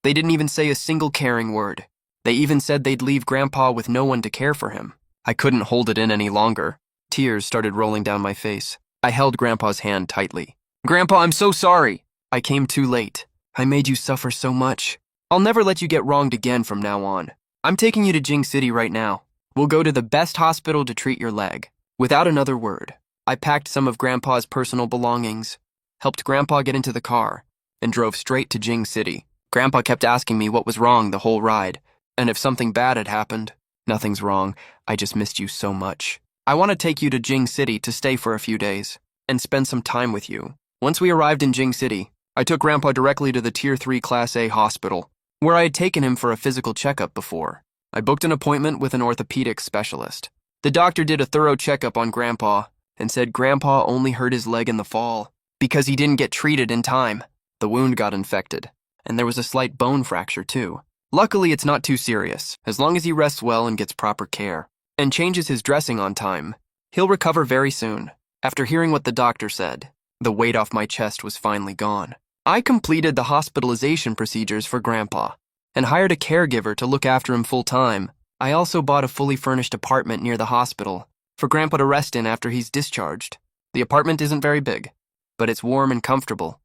They didn't even say a single caring word. They even said they'd leave Grandpa with no one to care for him. I couldn't hold it in any longer. Tears started rolling down my face. I held Grandpa's hand tightly. "Grandpa, I'm so sorry. I came too late. I made you suffer so much. I'll never let you get wronged again from now on. I'm taking you to Jing City right now. We'll go to the best hospital to treat your leg." Without another word, I packed some of Grandpa's personal belongings, helped Grandpa get into the car, and drove straight to Jing City. Grandpa kept asking me what was wrong the whole ride, and if something bad had happened. "Nothing's wrong. I just missed you so much. I want to take you to Jing City to stay for a few days and spend some time with you." Once we arrived in Jing City, I took Grandpa directly to the Tier 3 Class A hospital, where I had taken him for a physical checkup before. I booked an appointment with an orthopedic specialist. The doctor did a thorough checkup on Grandpa and said Grandpa only hurt his leg in the fall because he didn't get treated in time. The wound got infected, and there was a slight bone fracture too. Luckily, it's not too serious. As long as he rests well and gets proper care and changes his dressing on time, he'll recover very soon. After hearing what the doctor said, the weight off my chest was finally gone. I completed the hospitalization procedures for Grandpa and hired a caregiver to look after him full-time. I also bought a fully furnished apartment near the hospital for Grandpa to rest in after he's discharged. The apartment isn't very big, but it's warm and comfortable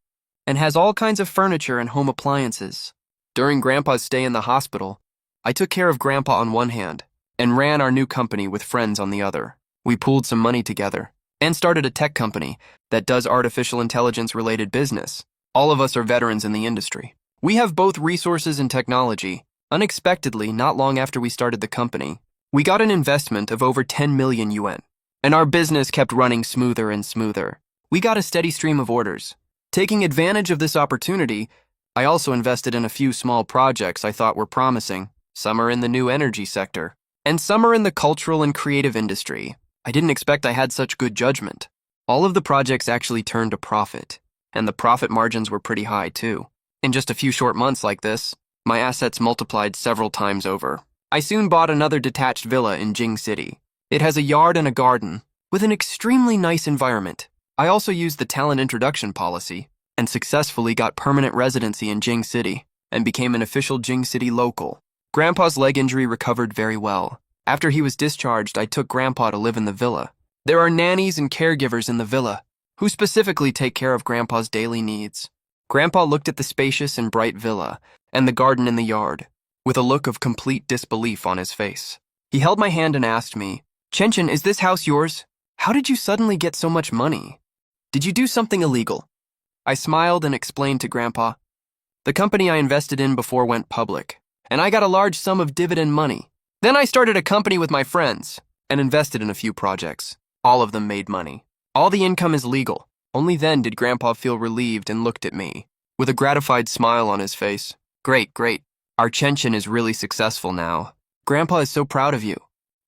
and has all kinds of furniture and home appliances. During Grandpa's stay in the hospital, I took care of Grandpa on one hand and ran our new company with friends on the other. We pooled some money together and started a tech company that does artificial intelligence-related business. All of us are veterans in the industry. We have both resources and technology. Unexpectedly, not long after we started the company, we got an investment of over 10 million yuan, and our business kept running smoother and smoother. We got a steady stream of orders. Taking advantage of this opportunity, I also invested in a few small projects I thought were promising. Some are in the new energy sector, and some are in the cultural and creative industry. I didn't expect I had such good judgment. All of the projects actually turned a profit, and the profit margins were pretty high too. In just a few short months like this, my assets multiplied several times over. I soon bought another detached villa in Jing City. It has a yard and a garden, with an extremely nice environment. I also used the talent introduction policy and successfully got permanent residency in Jing City and became an official Jing City local. Grandpa's leg injury recovered very well. After he was discharged, I took Grandpa to live in the villa. There are nannies and caregivers in the villa who specifically take care of Grandpa's daily needs. Grandpa looked at the spacious and bright villa and the garden in the yard with a look of complete disbelief on his face. He held my hand and asked me, "Chenchen, is this house yours? How did you suddenly get so much money? Did you do something illegal?" I smiled and explained to Grandpa, "The company I invested in before went public, and I got a large sum of dividend money. Then I started a company with my friends and invested in a few projects. All of them made money. All the income is legal." Only then did Grandpa feel relieved and looked at me with a gratified smile on his face. Great. Our Chenchen is really successful now. Grandpa is so proud of you."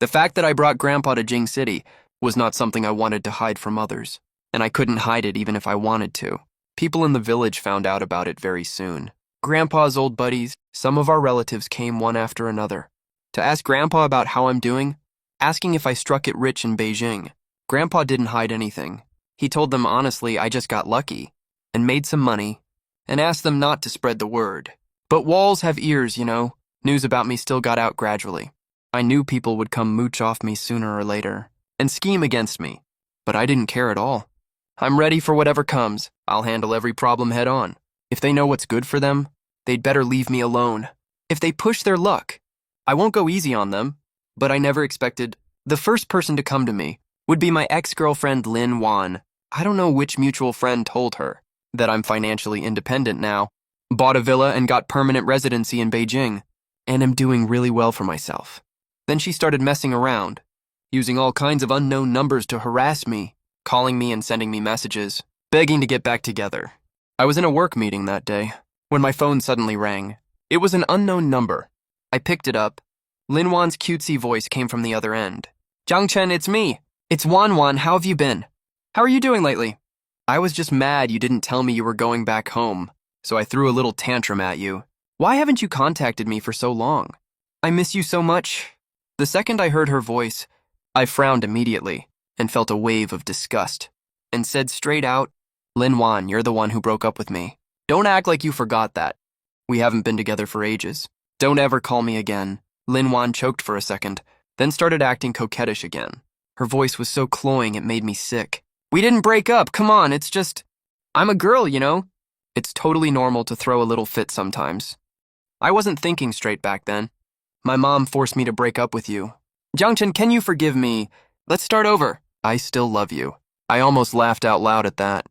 The fact that I brought Grandpa to Jing City was not something I wanted to hide from others, and I couldn't hide it even if I wanted to. People in the village found out about it very soon. Grandpa's old buddies, some of our relatives came one after another to ask Grandpa about how I'm doing, asking if I struck it rich in Beijing. Grandpa didn't hide anything. He told them honestly I just got lucky and made some money and asked them not to spread the word. But walls have ears, you know. News about me still got out gradually. I knew people would come mooch off me sooner or later and scheme against me, but I didn't care at all. I'm ready for whatever comes. I'll handle every problem head on. If they know what's good for them, they'd better leave me alone. If they push their luck, I won't go easy on them. But I never expected the first person to come to me would be my ex-girlfriend Lin Wan. I don't know which mutual friend told her that I'm financially independent now, bought a villa and got permanent residency in Beijing, and am doing really well for myself. Then she started messing around, using all kinds of unknown numbers to harass me, calling me and sending me messages, begging to get back together. I was in a work meeting that day when my phone suddenly rang. It was an unknown number. I picked it up. Lin Wan's cutesy voice came from the other end. Jiang Chen, it's me. It's Wan. How have you been? How are you doing lately? I was just mad you didn't tell me you were going back home, so I threw a little tantrum at you. Why haven't you contacted me for so long? I miss you so much. The second I heard her voice, I frowned immediately and felt a wave of disgust and said straight out, Lin Wan, you're the one who broke up with me. Don't act like you forgot that. We haven't been together for ages. Don't ever call me again. Lin Wan choked for a second, then started acting coquettish again. Her voice was so cloying it made me sick. We didn't break up, come on, it's just... I'm a girl, you know? It's totally normal to throw a little fit sometimes. I wasn't thinking straight back then. My mom forced me to break up with you. Jiang Chen, can you forgive me? Let's start over. I still love you. I almost laughed out loud at that.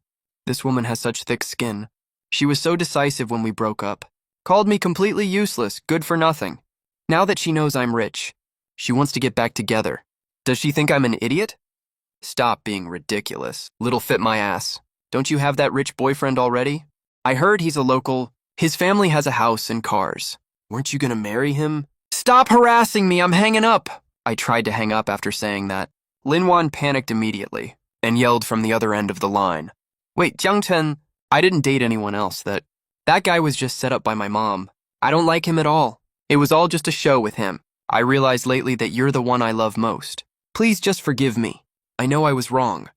This woman has such thick skin. She was so decisive when we broke up. Called me completely useless, good for nothing. Now that she knows I'm rich, she wants to get back together. Does she think I'm an idiot? Stop being ridiculous. Little fit my ass. Don't you have that rich boyfriend already? I heard he's a local. His family has a house and cars. Weren't you gonna marry him? Stop harassing me, I'm hanging up. I tried to hang up after saying that. Lin Wan panicked immediately and yelled from the other end of the line. Wait, Jiang Chen, I didn't date anyone else. That guy was just set up by my mom. I don't like him at all. It was all just a show with him. I realized lately that you're the one I love most. Please just forgive me. I know I was wrong.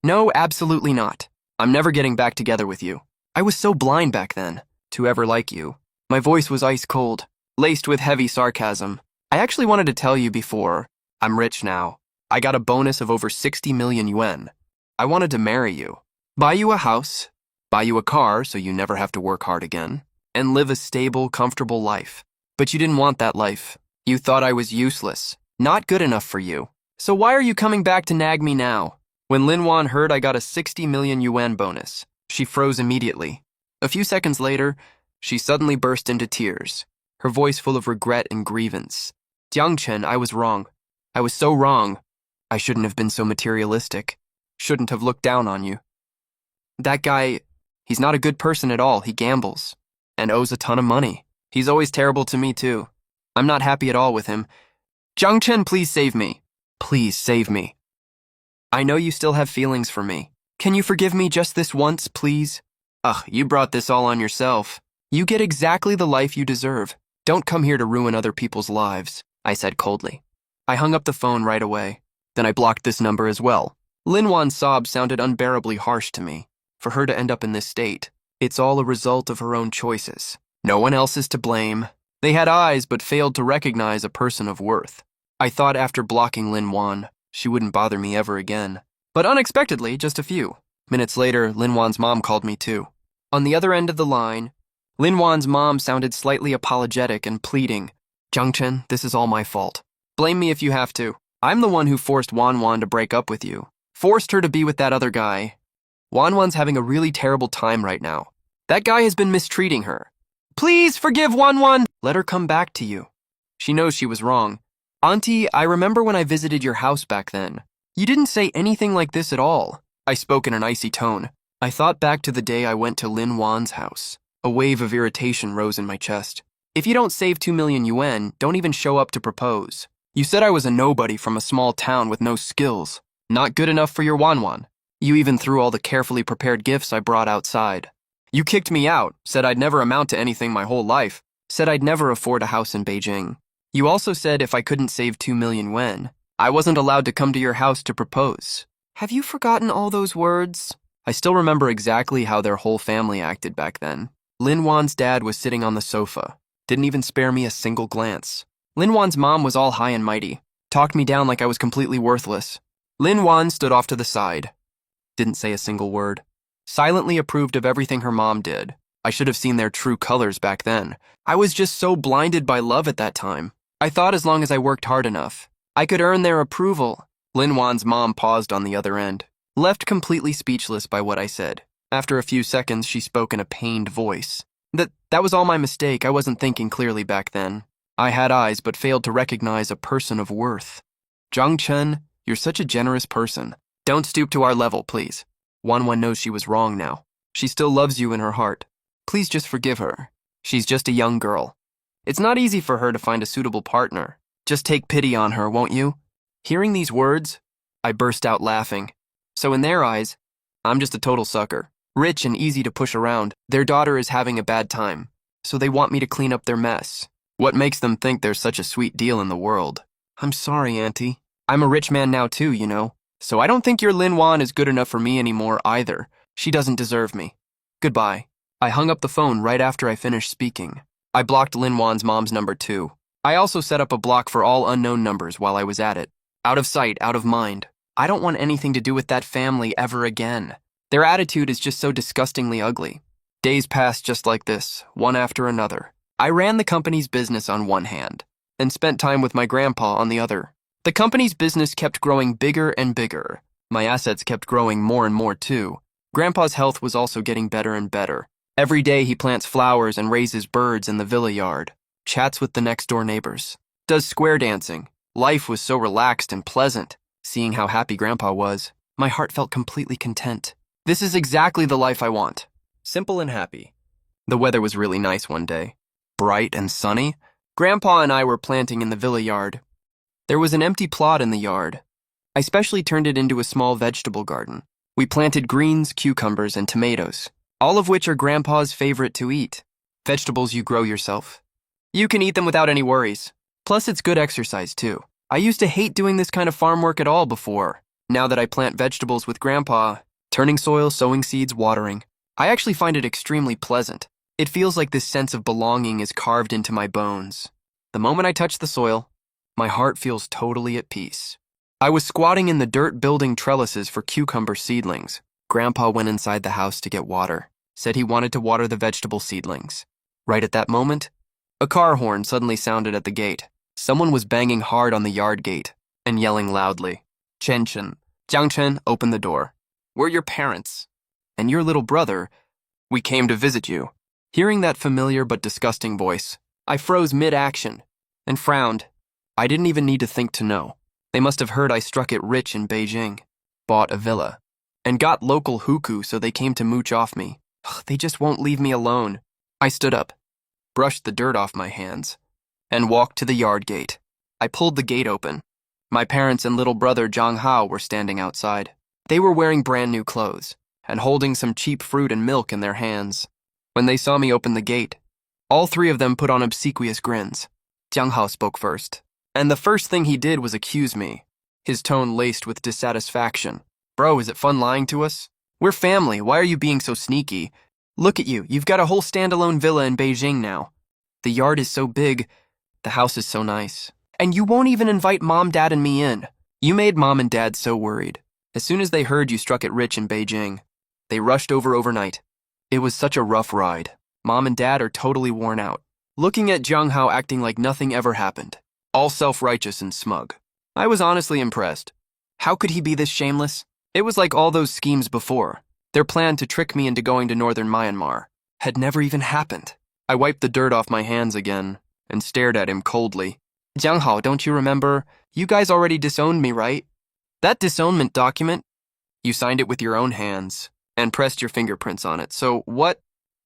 No, absolutely not. I'm never getting back together with you. I was so blind back then to ever like you. My voice was ice cold, laced with heavy sarcasm. I actually wanted to tell you before, I'm rich now. I got a bonus of over 60 million yuan. I wanted to marry you, buy you a house, buy you a car so you never have to work hard again, and live a stable, comfortable life. But you didn't want that life. You thought I was useless, not good enough for you. So why are you coming back to nag me now? When Lin Wan heard I got a 60 million yuan bonus, she froze immediately. A few seconds later, she suddenly burst into tears, her voice full of regret and grievance. Jiang Chen, I was wrong. I was so wrong. I shouldn't have been so materialistic. Shouldn't have looked down on you. That guy, he's not a good person at all. He gambles and owes a ton of money. He's always terrible to me too. I'm not happy at all with him. Jiang Chen, please save me. Please save me. I know you still have feelings for me. Can you forgive me just this once, please? Ugh, you brought this all on yourself. You get exactly the life you deserve. Don't come here to ruin other people's lives, I said coldly. I hung up the phone right away. Then I blocked this number as well. Lin Wan's sobs sounded unbearably harsh to me. For her to end up in this state, it's all a result of her own choices. No one else is to blame. They had eyes but failed to recognize a person of worth. I thought after blocking Lin Wan, she wouldn't bother me ever again. But unexpectedly, just a few minutes later, Lin Wan's mom called me too. On the other end of the line, Lin Wan's mom sounded slightly apologetic and pleading. Jiang Chen, this is all my fault. Blame me if you have to. I'm the one who forced Wan to break up with you. Forced her to be with that other guy. Wan's having a really terrible time right now. That guy has been mistreating her. Please forgive Wan. Let her come back to you. She knows she was wrong. Auntie, I remember when I visited your house back then. You didn't say anything like this at all. I spoke in an icy tone. I thought back to the day I went to Lin Wan's house. A wave of irritation rose in my chest. If you don't save 2 million yuan, don't even show up to propose. You said I was a nobody from a small town with no skills. Not good enough for your Wan. You even threw all the carefully prepared gifts I brought outside. You kicked me out, said I'd never amount to anything my whole life, said I'd never afford a house in Beijing. You also said if I couldn't save 2 million yuan, I wasn't allowed to come to your house to propose. Have you forgotten all those words? I still remember exactly how their whole family acted back then. Lin Wan's dad was sitting on the sofa, didn't even spare me a single glance. Lin Wan's mom was all high and mighty, talked me down like I was completely worthless. Lin Wan stood off to the side, didn't say a single word, silently approved of everything her mom did. I should have seen their true colors back then. I was just so blinded by love at that time. I thought as long as I worked hard enough, I could earn their approval. Lin Wan's mom paused on the other end, left completely speechless by what I said. After a few seconds, she spoke in a pained voice. That was all my mistake. I wasn't thinking clearly back then. I had eyes but failed to recognize a person of worth. Zhang Chen, you're such a generous person. Don't stoop to our level, please. Wanwan knows she was wrong now. She still loves you in her heart. Please just forgive her. She's just a young girl. It's not easy for her to find a suitable partner. Just take pity on her, won't you? Hearing these words, I burst out laughing. So in their eyes, I'm just a total sucker. Rich and easy to push around. Their daughter is having a bad time, so they want me to clean up their mess. What makes them think there's such a sweet deal in the world? I'm sorry, Auntie. I'm a rich man now too, you know. So I don't think your Lin Wan is good enough for me anymore either. She doesn't deserve me. Goodbye. I hung up the phone right after I finished speaking. I blocked Lin Wan's mom's number too. I also set up a block for all unknown numbers while I was at it. Out of sight, out of mind. I don't want anything to do with that family ever again. Their attitude is just so disgustingly ugly. Days passed just like this, one after another. I ran the company's business on one hand, and spent time with my grandpa on the other. The company's business kept growing bigger and bigger. My assets kept growing more and more too. Grandpa's health was also getting better and better. Every day he plants flowers and raises birds in the villa yard, chats with the next-door neighbors, does square dancing. Life was so relaxed and pleasant. Seeing how happy Grandpa was, my heart felt completely content. This is exactly the life I want. Simple and happy. The weather was really nice one day. Bright and sunny. Grandpa and I were planting in the villa yard. There was an empty plot in the yard. I specially turned it into a small vegetable garden. We planted greens, cucumbers, and tomatoes, all of which are Grandpa's favorite to eat. Vegetables you grow yourself. You can eat them without any worries. Plus, it's good exercise, too. I used to hate doing this kind of farm work at all before. Now that I plant vegetables with Grandpa, turning soil, sowing seeds, watering, I actually find it extremely pleasant. It feels like this sense of belonging is carved into my bones. The moment I touch the soil, my heart feels totally at peace. I was squatting in the dirt building trellises for cucumber seedlings. Grandpa went inside the house to get water, said he wanted to water the vegetable seedlings. Right at that moment, a car horn suddenly sounded at the gate. Someone was banging hard on the yard gate and yelling loudly. Chen Chen, Jiang Chen, open the door. We're your parents. And your little brother. We came to visit you. Hearing that familiar but disgusting voice, I froze mid-action and frowned. I didn't even need to think to know. They must have heard I struck it rich in Beijing, bought a villa, and got local hukou so they came to mooch off me. They just won't leave me alone. I stood up, brushed the dirt off my hands, and walked to the yard gate. I pulled the gate open. My parents and little brother Zhang Hao were standing outside. They were wearing brand new clothes and holding some cheap fruit and milk in their hands. When they saw me open the gate, all three of them put on obsequious grins. Jiang Hao spoke first, and the first thing he did was accuse me, his tone laced with dissatisfaction. Bro, is it fun lying to us? We're family. Why are you being so sneaky? Look at you. You've got a whole standalone villa in Beijing now. The yard is so big. The house is so nice. And you won't even invite Mom, Dad, and me in. You made Mom and Dad so worried. As soon as they heard you struck it rich in Beijing, they rushed over overnight. It was such a rough ride. Mom and Dad are totally worn out. Looking at Jiang Hao acting like nothing ever happened, all self-righteous and smug. I was honestly impressed. How could he be this shameless? It was like all those schemes before. Their plan to trick me into going to northern Myanmar had never even happened. I wiped the dirt off my hands again and stared at him coldly. Jiang Hao, don't you remember? You guys already disowned me, right? That disownment document? You signed it with your own hands and pressed your fingerprints on it. So what?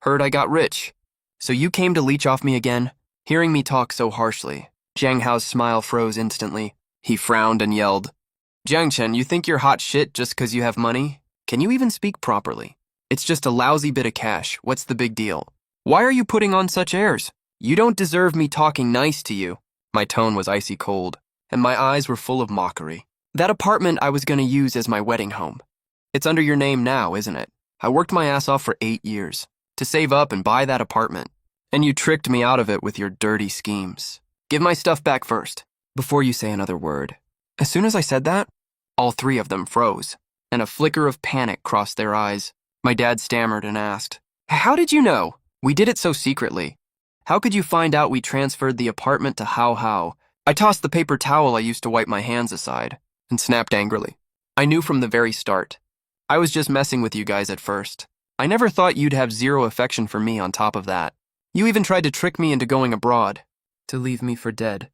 Heard I got rich. So you came to leech off me again? Hearing me talk so harshly, Jiang Hao's smile froze instantly. He frowned and yelled, Jiang Chen, you think you're hot shit just because you have money? Can you even speak properly? It's just a lousy bit of cash. What's the big deal? Why are you putting on such airs? You don't deserve me talking nice to you. My tone was icy cold, and my eyes were full of mockery. That apartment I was going to use as my wedding home. It's under your name now, isn't it? I worked my ass off for 8 years to save up and buy that apartment, and you tricked me out of it with your dirty schemes. Give my stuff back first, before you say another word. As soon as I said that, all three of them froze, and a flicker of panic crossed their eyes. My dad stammered and asked, How did you know? We did it so secretly. How could you find out we transferred the apartment to Hao Hao? I tossed the paper towel I used to wipe my hands aside and snapped angrily. I knew from the very start. I was just messing with you guys at first. I never thought you'd have zero affection for me on top of that. You even tried to trick me into going abroad, to leave me for dead.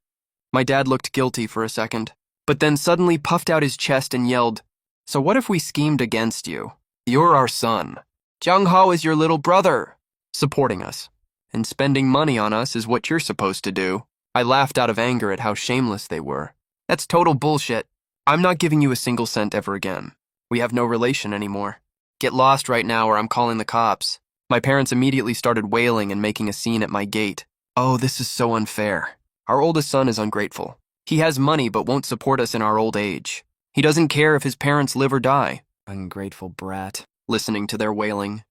My dad looked guilty for a second, but then suddenly puffed out his chest and yelled, "So what if we schemed against you? You're our son. Jung Ho is your little brother, supporting us. And spending money on us is what you're supposed to do." I laughed out of anger at how shameless they were. "That's total bullshit. I'm not giving you a single cent ever again. We have no relation anymore. Get lost right now or I'm calling the cops." My parents immediately started wailing and making a scene at my gate. Oh, this is so unfair. Our oldest son is ungrateful. He has money but won't support us in our old age. He doesn't care if his parents live or die. Ungrateful brat. Listening to their wailing,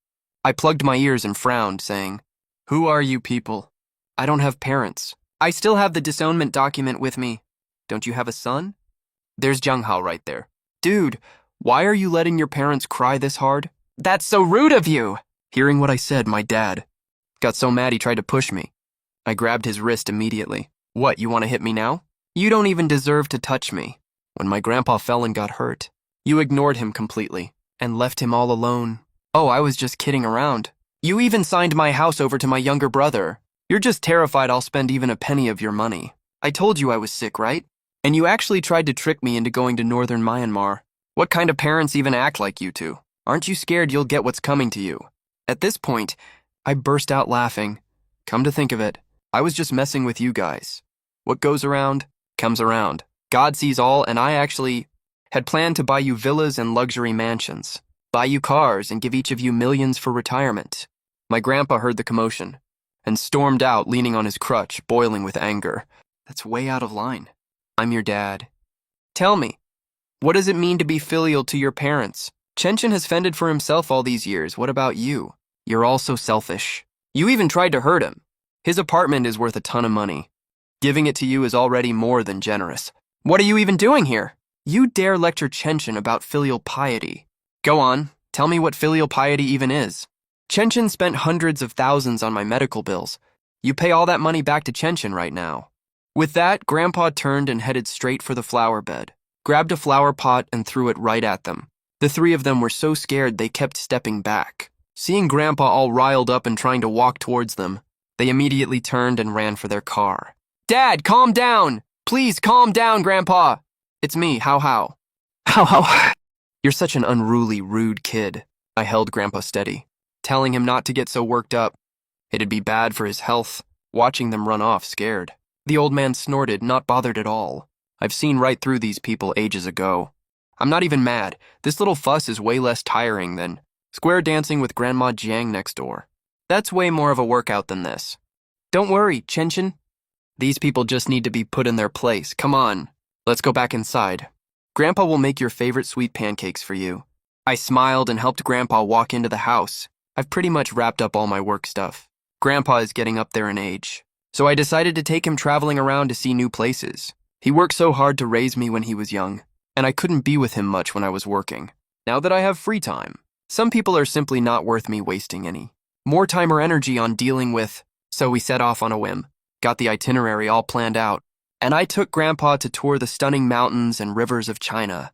I plugged my ears and frowned, saying, "Who are you people? I don't have parents. I still have the disownment document with me. Don't you have a son?" There's Jung Hao right there. "Dude, why are you letting your parents cry this hard?" "That's so rude of you!" Hearing what I said, my dad got so mad he tried to push me. I grabbed his wrist immediately. "What, you want to hit me now? You don't even deserve to touch me." When my grandpa fell and got hurt, you ignored him completely and left him all alone. "Oh, I was just kidding around. You even signed my house over to my younger brother. You're just terrified I'll spend even a penny of your money. I told you I was sick, right? And you actually tried to trick me into going to northern Myanmar. What kind of parents even act like you two? Aren't you scared you'll get what's coming to you?" At this point, I burst out laughing. Come to think of it, I was just messing with you guys. What goes around, comes around. God sees all, and I actually had planned to buy you villas and luxury mansions, buy you cars, and give each of you millions for retirement. My grandpa heard the commotion and stormed out, leaning on his crutch, boiling with anger. That's way out of line. I'm your dad. Tell me, what does it mean to be filial to your parents? Chenchin has fended for himself all these years. What about you? You're all so selfish. You even tried to hurt him. His apartment is worth a ton of money. Giving it to you is already more than generous. What are you even doing here? You dare lecture Chenchin about filial piety. Go on, tell me what filial piety even is. Chenchin spent hundreds of thousands on my medical bills. You pay all that money back to Chenchin right now. With that, Grandpa turned and headed straight for the flower bed, grabbed a flower pot and threw it right at them. The three of them were so scared they kept stepping back. Seeing Grandpa all riled up and trying to walk towards them, they immediately turned and ran for their car. "Dad, calm down! Please calm down, Grandpa! It's me, How. How. You're such an unruly, rude kid." I held Grandpa steady, telling him not to get so worked up. It'd be bad for his health, watching them run off scared. The old man snorted, not bothered at all. I've seen right through these people ages ago. I'm not even mad. This little fuss is way less tiring than square dancing with Grandma Jiang next door. That's way more of a workout than this. Don't worry, Chenchin. These people just need to be put in their place. Come on, let's go back inside. Grandpa will make your favorite sweet pancakes for you. I smiled and helped Grandpa walk into the house. I've pretty much wrapped up all my work stuff. Grandpa is getting up there in age, so I decided to take him traveling around to see new places. He worked so hard to raise me when he was young, and I couldn't be with him much when I was working. Now that I have free time, some people are simply not worth me wasting any more time or energy on dealing with. So we set off on a whim, got the itinerary all planned out, and I took Grandpa to tour the stunning mountains and rivers of China.